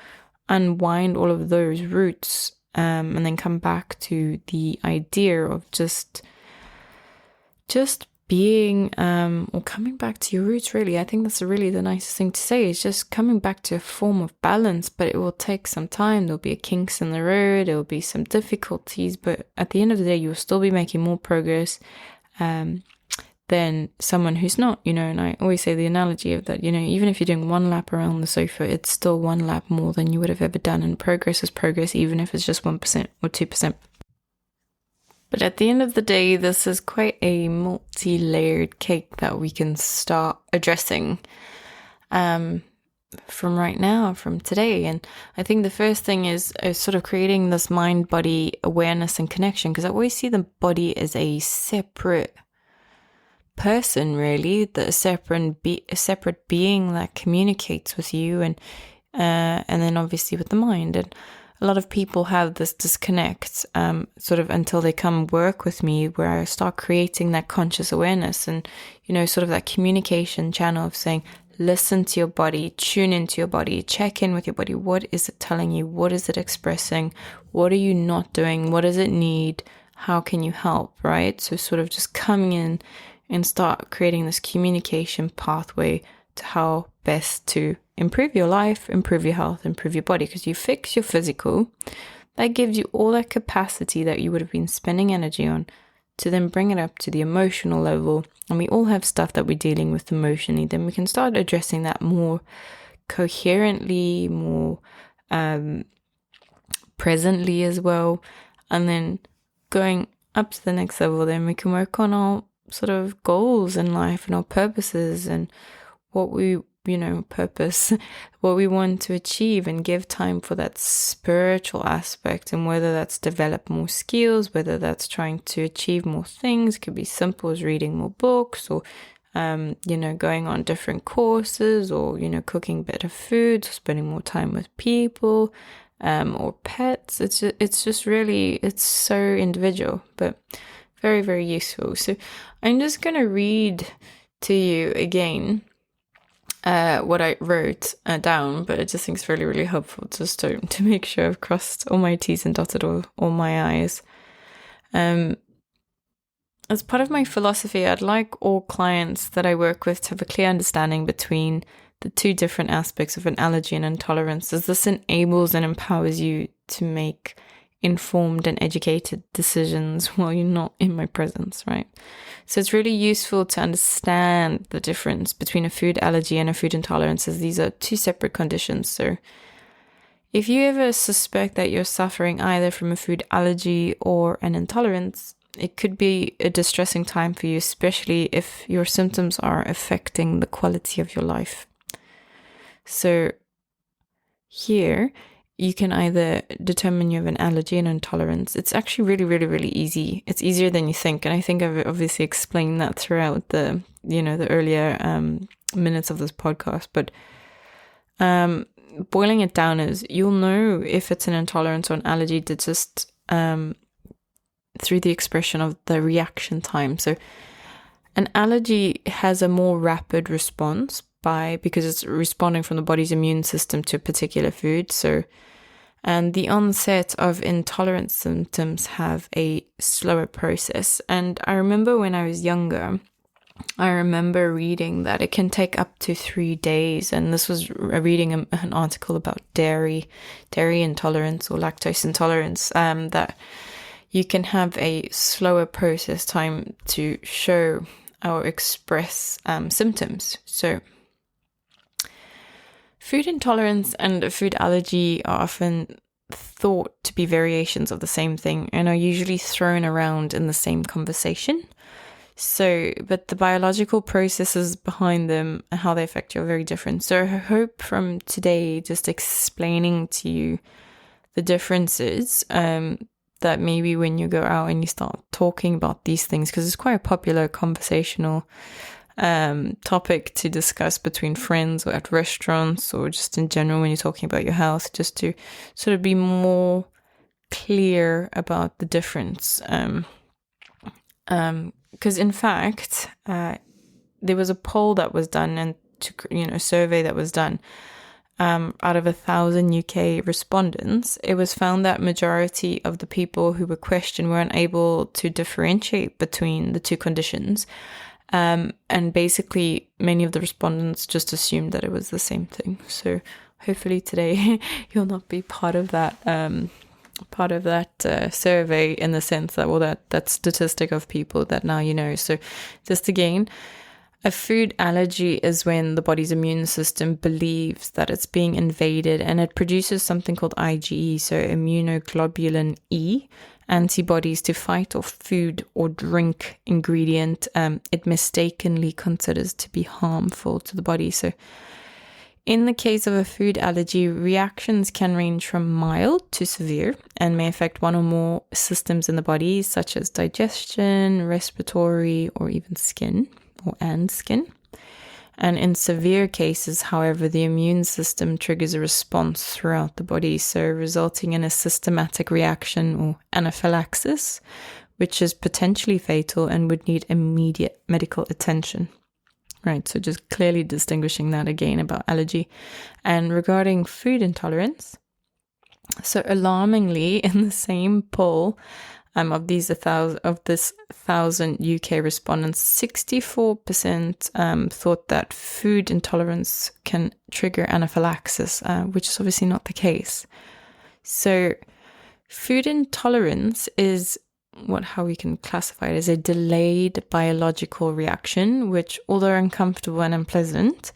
unwind all of those roots and then come back to the idea of just being, or coming back to your roots, really. I think that's really the nicest thing to say, is just coming back to a form of balance, but it will take some time. There'll be kinks in the road, there'll be some difficulties, but at the end of the day, you'll still be making more progress than someone who's not, and I always say the analogy of that, even if you're doing one lap around the sofa, it's still one lap more than you would have ever done, and progress is progress, even if it's just 1% or 2%. But at the end of the day, this is quite a multi-layered cake that we can start addressing from right now, from today. And I think the first thing is sort of creating this mind-body awareness and connection, because I always see the body as a separate person, really, a separate being that communicates with you, and then obviously with the mind. And a lot of people have this disconnect sort of until they come work with me, where I start creating that conscious awareness and, sort of that communication channel of saying, listen to your body, tune into your body, check in with your body. What is it telling you? What is it expressing? What are you not doing? What does it need? How can you help, right? So sort of just coming in and start creating this communication pathway to how best to improve your life, improve your health, improve your body. Because you fix your physical, that gives you all that capacity that you would have been spending energy on to then bring it up to the emotional level. And we all have stuff that we're dealing with emotionally. Then we can start addressing that more coherently, more presently as well. And then going up to the next level, then we can work on our sort of goals in life and our purposes and what we what we want to achieve, and give time for that spiritual aspect, and whether that's develop more skills, whether that's trying to achieve more things. It could be simple as reading more books, or going on different courses, or cooking better foods, or spending more time with people, or pets. It's just really, it's so individual, but very, very useful. So I'm just going to read to you again what I wrote down, but I just think it's really, really helpful just to make sure I've crossed all my T's and dotted all my I's. As part of my philosophy, I'd like all clients that I work with to have a clear understanding between the two different aspects of an allergy and intolerance, as this enables and empowers you to make informed and educated decisions while you're not in my presence, right? So it's really useful to understand the difference between a food allergy and a food intolerance, as these are two separate conditions. So if you ever suspect that you're suffering either from a food allergy or an intolerance, it could be a distressing time for you, especially if your symptoms are affecting the quality of your life. So here, you can either determine you have an allergy and intolerance. It's actually really, really, really easy. It's easier than you think. And I think I've obviously explained that throughout the earlier minutes of this podcast. But boiling it down is, you'll know if it's an intolerance or an allergy just through the expression of the reaction time. So an allergy has a more rapid response because it's responding from the body's immune system to a particular food. And the onset of intolerance symptoms have a slower process. And I remember when I was younger, I remember reading that it can take up to 3 days. And this was reading an article about dairy intolerance or lactose intolerance, that you can have a slower process time to show or express symptoms. So food intolerance and food allergy are often thought to be variations of the same thing and are usually thrown around in the same conversation. But the biological processes behind them and how they affect you are very different. So I hope from today just explaining to you the differences, that maybe when you go out and you start talking about these things, because it's quite a popular conversational topic to discuss between friends or at restaurants or just in general when you're talking about your health, just to sort of be more clear about the difference. Because in fact, there was a poll that was done and a survey that was done. Out of 1,000 UK respondents, it was found that majority of the people who were questioned weren't able to differentiate between the two conditions. And basically, many of the respondents just assumed that it was the same thing. So hopefully today you'll not be part of that survey, in the sense that, that statistic of people that now you know. So just again, a food allergy is when the body's immune system believes that it's being invaded, and it produces something called IgE, so immunoglobulin E, antibodies to fight off food or drink ingredient it mistakenly considers to be harmful to the body. So in the case of a food allergy, reactions can range from mild to severe and may affect one or more systems in the body, such as digestion, respiratory, or even skin. And in severe cases, however, the immune system triggers a response throughout the body, so resulting in a systematic reaction or anaphylaxis, which is potentially fatal and would need immediate medical attention. Right, so just clearly distinguishing that again about allergy. And regarding food intolerance, so alarmingly, in the same poll, of this 1,000 UK respondents, 64% thought that food intolerance can trigger anaphylaxis, which is obviously not the case. So food intolerance is how we can classify it as a delayed biological reaction, which, although uncomfortable and unpleasant,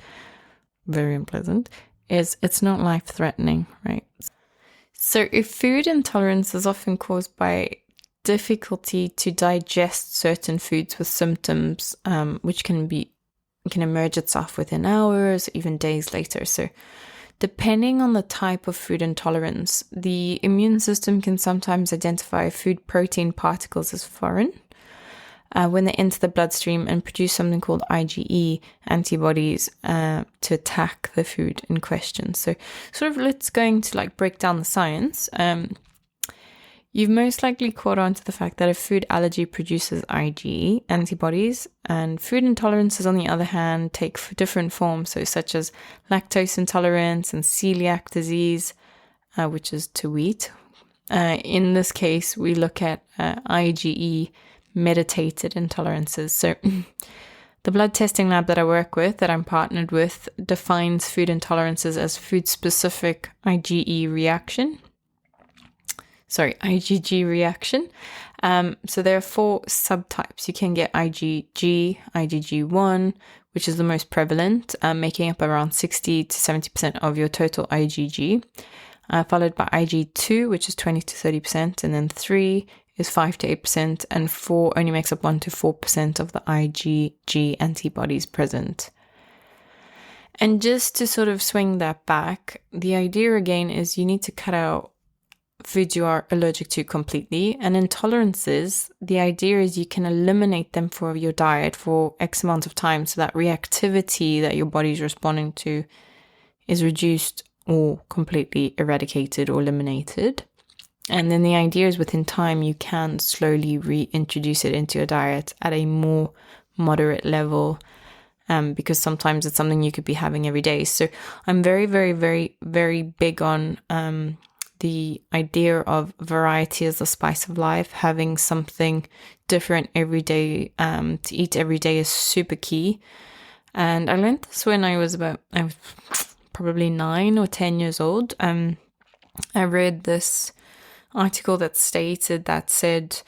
very unpleasant, it's not life-threatening, right? So if food intolerance is often caused by difficulty to digest certain foods with symptoms, which can emerge itself within hours, even days later. So depending on the type of food intolerance, the immune system can sometimes identify food protein particles as foreign when they enter the bloodstream and produce something called IgE antibodies to attack the food in question. So let's going to break down the science. You've most likely caught on to the fact that a food allergy produces IgE antibodies, and food intolerances, on the other hand, take different forms, such as lactose intolerance and celiac disease, which is to wheat. In this case, we look at IgE mediated intolerances. So the blood testing lab that I work with, that I'm partnered with, defines food intolerances as food-specific IgG reaction. So there are 4 subtypes. You can get IgG, IgG1, which is the most prevalent, making up around 60 to 70% of your total IgG, followed by IgG2, which is 20 to 30%, and then 3 is 5 to 8%, and 4 only makes up 1 to 4% of the IgG antibodies present. And just to sort of swing that back, the idea again is you need to cut out foods you are allergic to completely. And intolerances, the idea is you can eliminate them from your diet for X amount of time, so that reactivity that your body's responding to is reduced or completely eradicated or eliminated. And then the idea is within time, you can slowly reintroduce it into your diet at a more moderate level, because sometimes it's something you could be having every day. So I'm very, very, very, very big on the idea of variety as the spice of life. Having something different every day to eat every day is super key. And I learned this when I was probably 9 or 10 years old. I read this article that said,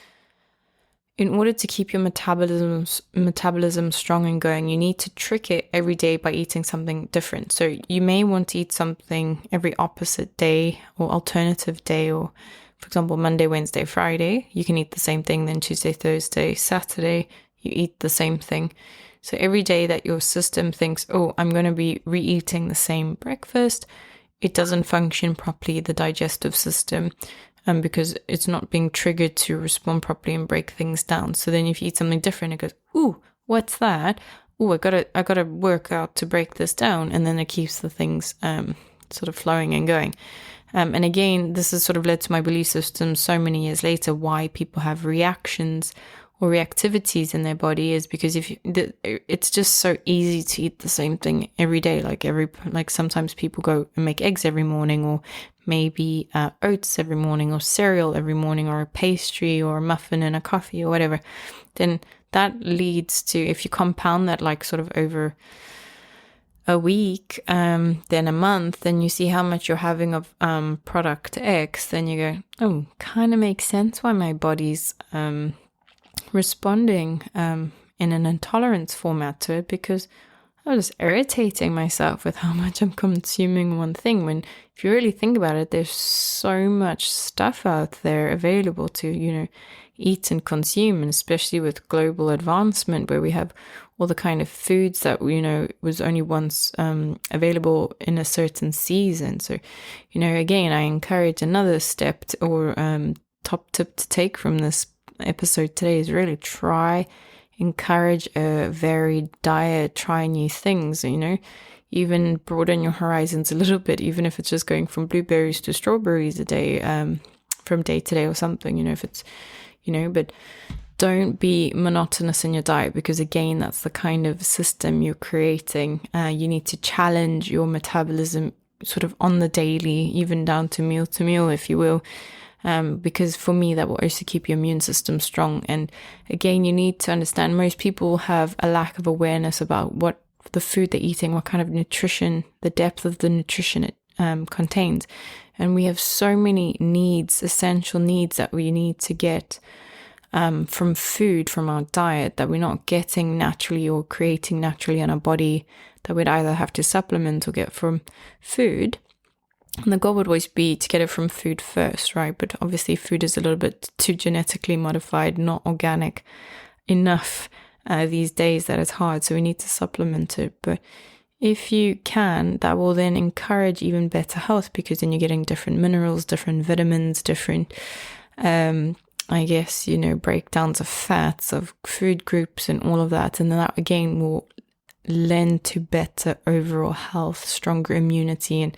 in order to keep your metabolism strong and going, you need to trick it every day by eating something different. So you may want to eat something every opposite day or alternative day, or for example, Monday, Wednesday, Friday, you can eat the same thing. Then Tuesday, Thursday, Saturday, you eat the same thing. So every day that your system thinks, oh, I'm going to be re-eating the same breakfast, it doesn't function properly, the digestive system, because it's not being triggered to respond properly and break things down. So then if you eat something different, it goes, ooh, what's that? Ooh, I gotta work out to break this down. And then it keeps the things sort of flowing and going. And again, this has sort of led to my belief system so many years later, why people have reactions or reactivities in their body is because it's just so easy to eat the same thing every day. Like sometimes people go and make eggs every morning, or maybe oats every morning, or cereal every morning, or a pastry or a muffin and a coffee or whatever. Then that leads to, if you compound that like sort of over a week, then a month, then you see how much you're having of product X, then you go, oh, kind of makes sense why my body's responding in an intolerance format to it, because I was irritating myself with how much I'm consuming one thing, when if you really think about it, there's so much stuff out there available to, eat and consume, and especially with global advancement, where we have all the kind of foods that, was only once available in a certain season. So, again, I encourage another step or top tip to take from this episode today is really encourage a varied diet, try new things, even broaden your horizons a little bit, even if it's just going from blueberries to strawberries a day, from day to day or something, if it's, but don't be monotonous in your diet, because again, that's the kind of system you're creating. You need to challenge your metabolism sort of on the daily, even down to meal, if you will. Because for me, that will also keep your immune system strong. And again, you need to understand most people have a lack of awareness about what the food they're eating, what kind of nutrition, the depth of the nutrition it contains. And we have so many needs, essential needs that we need to get from food, from our diet, that we're not getting naturally or creating naturally in our body, that we'd either have to supplement or get from food. And the goal would always be to get it from food first, right? But obviously food is a little bit too genetically modified, not organic enough these days, that it's hard. So we need to supplement it. But if you can, that will then encourage even better health, because then you're getting different minerals, different vitamins, different, breakdowns of fats, of food groups and all of that. And then that again will lend to better overall health, stronger immunity, and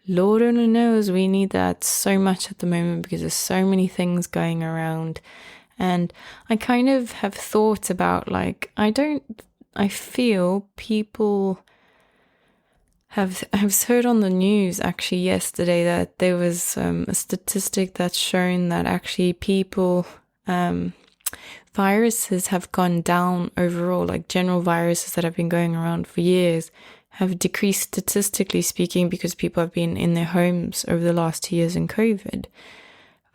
Lord only knows we need that so much at the moment, because there's so many things going around. And I kind of have thought about, I feel people I've heard on the news actually yesterday that there was a statistic that's shown that actually viruses have gone down overall, like general viruses that have been going around for years have decreased statistically speaking because people have been in their homes over the last 2 years in COVID.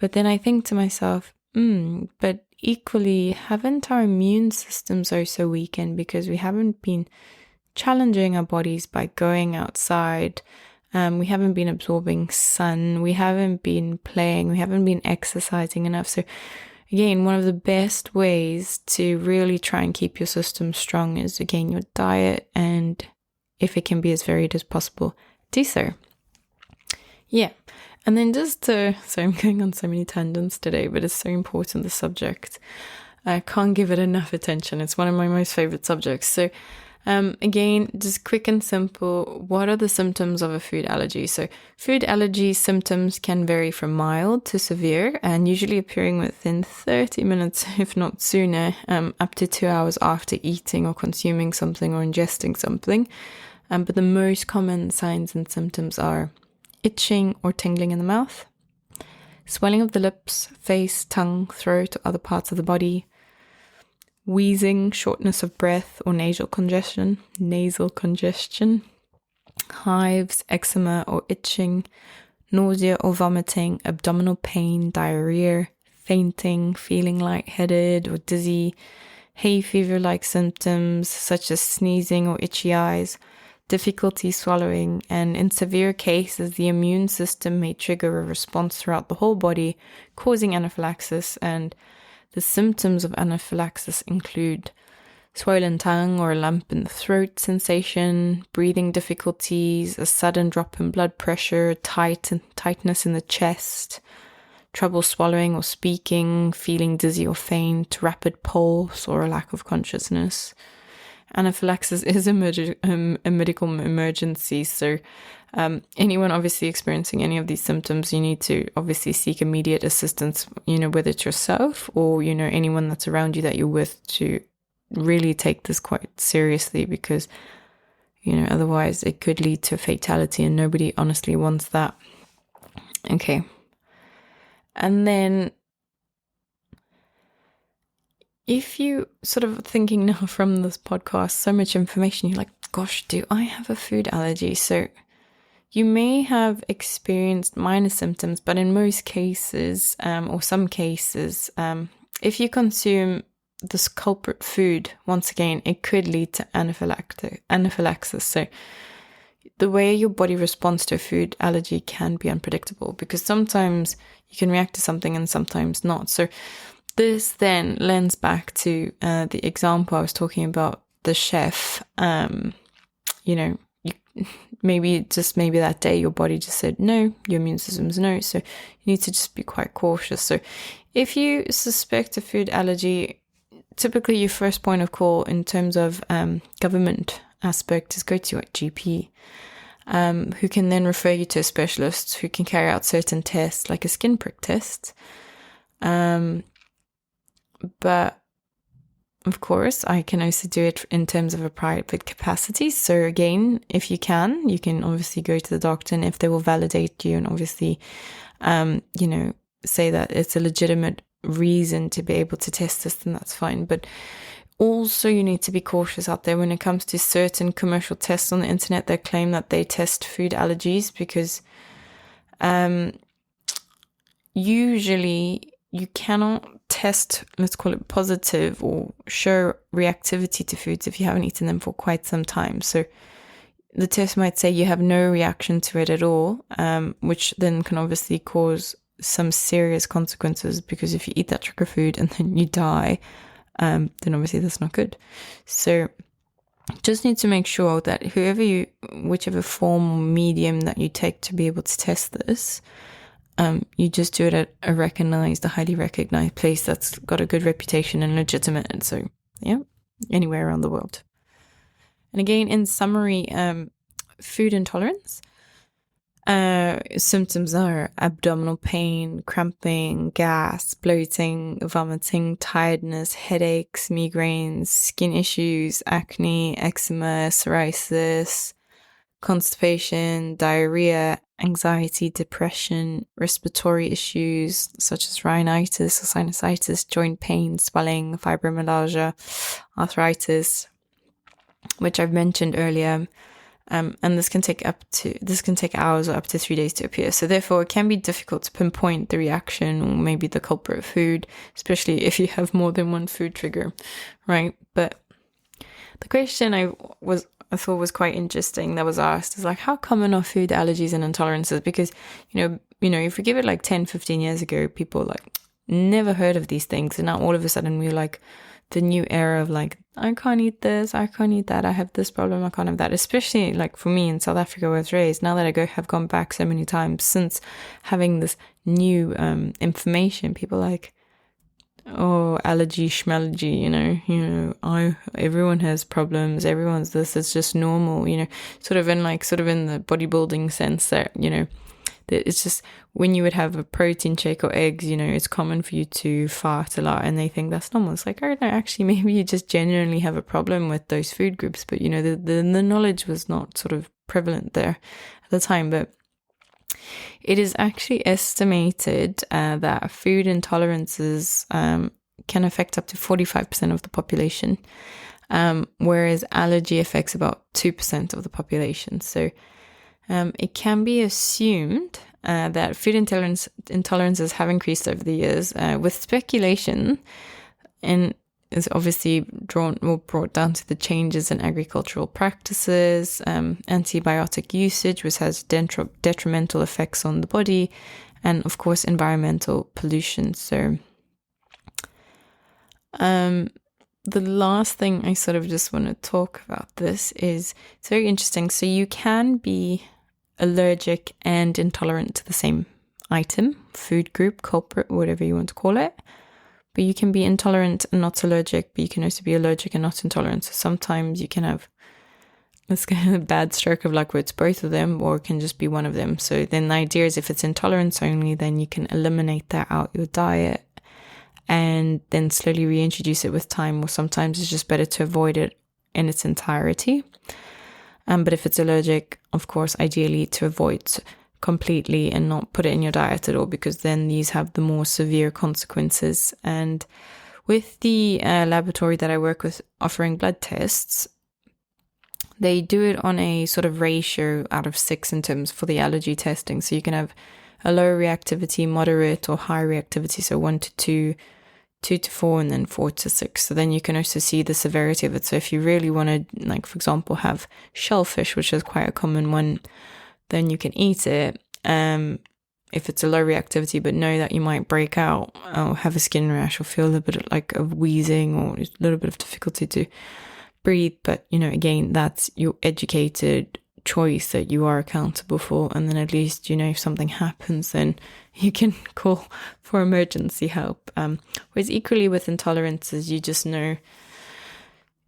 But then I think to myself, but equally, haven't our immune systems also weakened because we haven't been challenging our bodies by going outside? We haven't been absorbing sun. We haven't been playing. We haven't been exercising enough. So again, one of the best ways to really try and keep your system strong is, again, your diet, and if it can be as varied as possible, do so. Yeah. And then so I'm going on so many tangents today, but it's so important, the subject. I can't give it enough attention. It's one of my most favorite subjects. So again, just quick and simple, what are the symptoms of a food allergy? So food allergy symptoms can vary from mild to severe and usually appearing within 30 minutes, if not sooner, up to 2 hours after eating or consuming something or ingesting something. But the most common signs and symptoms are itching or tingling in the mouth, swelling of the lips, face, tongue, throat, or other parts of the body, wheezing, shortness of breath or nasal congestion, hives, eczema or itching, nausea or vomiting, abdominal pain, diarrhea, fainting, feeling lightheaded or dizzy, hay fever-like symptoms such as sneezing or itchy eyes, difficulty swallowing, and in severe cases, the immune system may trigger a response throughout the whole body, causing anaphylaxis. And the symptoms of anaphylaxis include swollen tongue or a lump in the throat sensation, breathing difficulties, a sudden drop in blood pressure, tightness in the chest, trouble swallowing or speaking, feeling dizzy or faint, rapid pulse, or a lack of consciousness. Anaphylaxis is a medical emergency, so anyone obviously experiencing any of these symptoms, you need to obviously seek immediate assistance, whether it's yourself or, anyone that's around you that you're with, to really take this quite seriously, because, otherwise it could lead to fatality, and nobody honestly wants that. Okay. And then if you sort of thinking now from this podcast, so much information, you're like, gosh, do I have a food allergy? So you may have experienced minor symptoms, but in most cases, or some cases, if you consume this culprit food, once again, it could lead to anaphylaxis. So the way your body responds to a food allergy can be unpredictable, because sometimes you can react to something and sometimes not. So this then lends back to the example I was talking about, the chef. Maybe that day your body just said no, your immune system's no, so you need to just be quite cautious. So if you suspect a food allergy, typically your first point of call in terms of government aspect is go to your GP, who can then refer you to a specialist who can carry out certain tests, like a skin prick test. But of course, I can also do it in terms of a private capacity. So again, if you can obviously go to the doctor, and if they will validate you and obviously, say that it's a legitimate reason to be able to test this, then that's fine. But also you need to be cautious out there when it comes to certain commercial tests on the internet that claim that they test food allergies, because usually you cannot test, let's call it positive, or show reactivity to foods if you haven't eaten them for quite some time. So the test might say you have no reaction to it at all, which then can obviously cause some serious consequences, because if you eat that trigger food and then you die, then obviously that's not good. So just need to make sure that whichever form or medium that you take to be able to test this, you just do it at a highly recognized place that's got a good reputation and legitimate. And so, yeah, anywhere around the world. And again, in summary, food intolerance symptoms are abdominal pain, cramping, gas, bloating, vomiting, tiredness, headaches, migraines, skin issues, acne, eczema, psoriasis, constipation, diarrhea, anxiety, depression, respiratory issues such as rhinitis or sinusitis, joint pain, swelling, fibromyalgia, arthritis, which I've mentioned earlier. And this can take hours or up to 3 days to appear. So therefore, it can be difficult to pinpoint the reaction or maybe the culprit food, especially if you have more than one food trigger, right? But the question I thought was quite interesting that was asked is like, how common are food allergies and intolerances? Because, if we give it like 10, 15 years ago, people like never heard of these things. And now all of a sudden we're like the new era of like, I can't eat this, I can't eat that, I have this problem, I can't have that. Especially like for me in South Africa where I was raised, now that I have gone back so many times since having this new information, people like, oh, allergy, schmallergy, everyone has problems, everyone's this, it's just normal, sort of in the bodybuilding sense that, it's just when you would have a protein shake or eggs, it's common for you to fart a lot and they think that's normal. It's like, oh no, actually maybe you just genuinely have a problem with those food groups. But, the knowledge was not sort of prevalent there at the time. But it is actually estimated that food intolerances can affect up to 45% of the population, whereas allergy affects about 2% of the population. So it can be assumed that food intolerances have increased over the years, with speculation, and is obviously brought down to the changes in agricultural practices, antibiotic usage, which has detrimental effects on the body, and of course environmental pollution. So the last thing I sort of just want to talk about this is, it's very interesting. So you can be allergic and intolerant to the same item, food group, culprit, whatever you want to call it. But you can be intolerant and not allergic, but you can also be allergic and not intolerant. So sometimes you can have this kind of bad stroke of luck where it's both of them, or it can just be one of them. So then the idea is if it's intolerance only, then you can eliminate that out your diet and then slowly reintroduce it with time. Or sometimes it's just better to avoid it in its entirety. But if it's allergic, of course, ideally to avoid completely and not put it in your diet at all, because then these have the more severe consequences. And with the laboratory that I work with offering blood tests, they do it on a sort of ratio out of 6 in terms for the allergy testing. So you can have a low reactivity, moderate or high reactivity. So 1 to 2, 2 to 4, and then 4 to 6. So then you can also see the severity of it. So if you really want to, like, for example, have shellfish, which is quite a common one, then you can eat it if it's a low reactivity, but know that you might break out or have a skin rash or feel a little bit like of wheezing or a little bit of difficulty to breathe. But, again, that's your educated choice that you are accountable for. And then at least, if something happens, then you can call for emergency help. Whereas equally with intolerances, you just know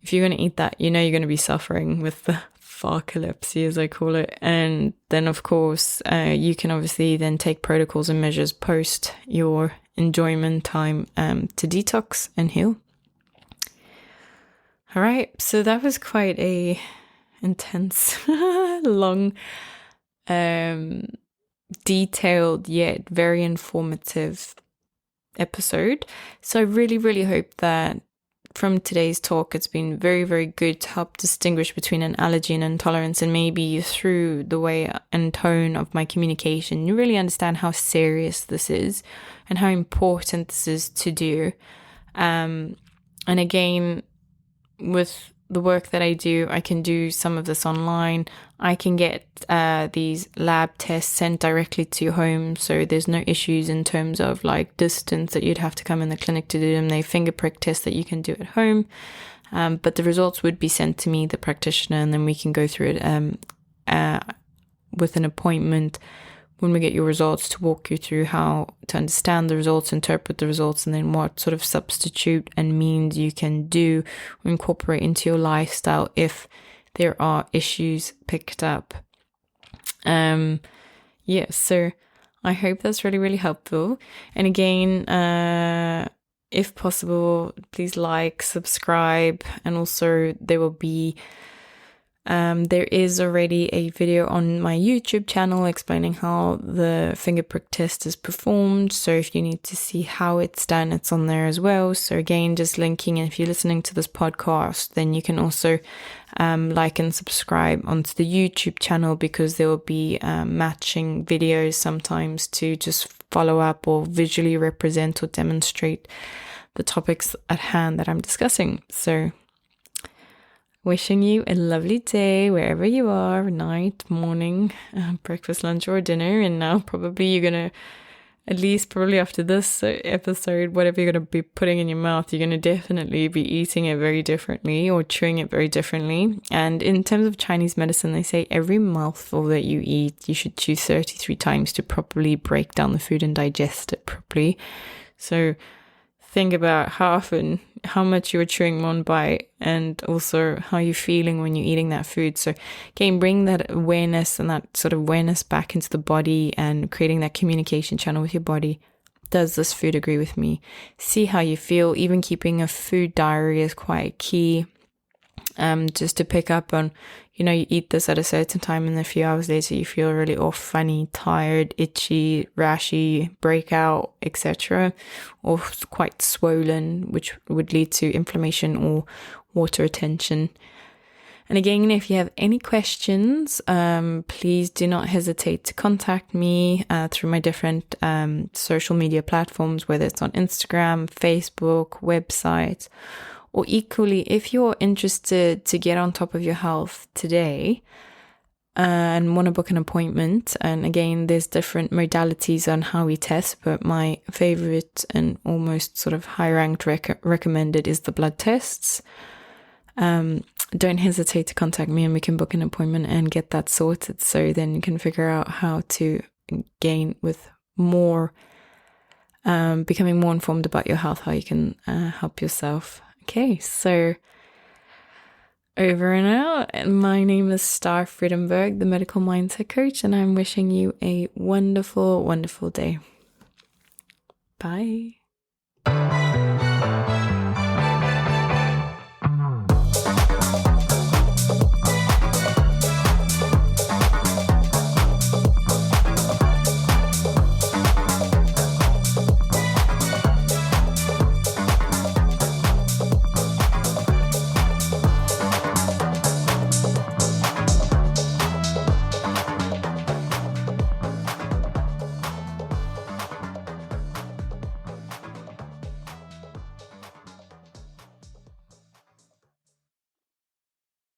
if you're going to eat that, you're going to be suffering with the narcolepsy, as I call it. And then, of course, you can obviously then take protocols and measures post your enjoyment time to detox and heal. All right, so that was quite a intense, long, detailed yet very informative episode. So I really, really hope that from today's talk, it's been very, very good to help distinguish between an allergy and intolerance, and maybe through the way and tone of my communication, you really understand how serious this is and how important this is to do. And again, with the work that I do, I can do some of this online. I can get these lab tests sent directly to your home, so there's no issues in terms of like distance that you'd have to come in the clinic to do them. They finger prick tests that you can do at home, but the results would be sent to me, the practitioner, and then we can go through it with an appointment when we get your results to walk you through how to understand the results, interpret the results, and then what sort of substitute and means you can do or incorporate into your lifestyle if there are issues picked up. So I hope that's really, really helpful. And again, if possible, please like, subscribe, and also there will be There is already a video on my YouTube channel explaining how the finger prick test is performed. So if you need to see how it's done, it's on there as well. So again, just linking, and if you're listening to this podcast, then you can also like and subscribe onto the YouTube channel, because there will be matching videos sometimes to just follow up or visually represent or demonstrate the topics at hand that I'm discussing. So wishing you a lovely day wherever you are, night, morning, breakfast, lunch, or dinner. And now probably you're going to, at least probably after this episode, whatever you're going to be putting in your mouth, you're going to definitely be eating it very differently or chewing it very differently. And in terms of Chinese medicine, they say every mouthful that you eat, you should chew 33 times to properly break down the food and digest it properly. So think about how much you're chewing one bite, and also how you're feeling when you're eating that food. So again, bring that awareness and that sort of awareness back into the body and creating that communication channel with your body. Does this food agree with me? See how you feel. Even keeping a food diary is quite key. Just to pick up on, you eat this at a certain time and a few hours later you feel really off, funny, tired, itchy, rashy, breakout, etc., or quite swollen, which would lead to inflammation or water retention. And again, if you have any questions, please do not hesitate to contact me through my different social media platforms, whether it's on Instagram, Facebook, website. Or equally, if you're interested to get on top of your health today and want to book an appointment, and again, there's different modalities on how we test, but my favorite and almost sort of high-ranked recommended is the blood tests. Don't hesitate to contact me and we can book an appointment and get that sorted, so then you can figure out how to gain with more, becoming more informed about your health, how you can help yourself. Okay, so over and out. My name is Star Freudenberg, the medical mindset coach, and I'm wishing you a wonderful, wonderful day. Bye.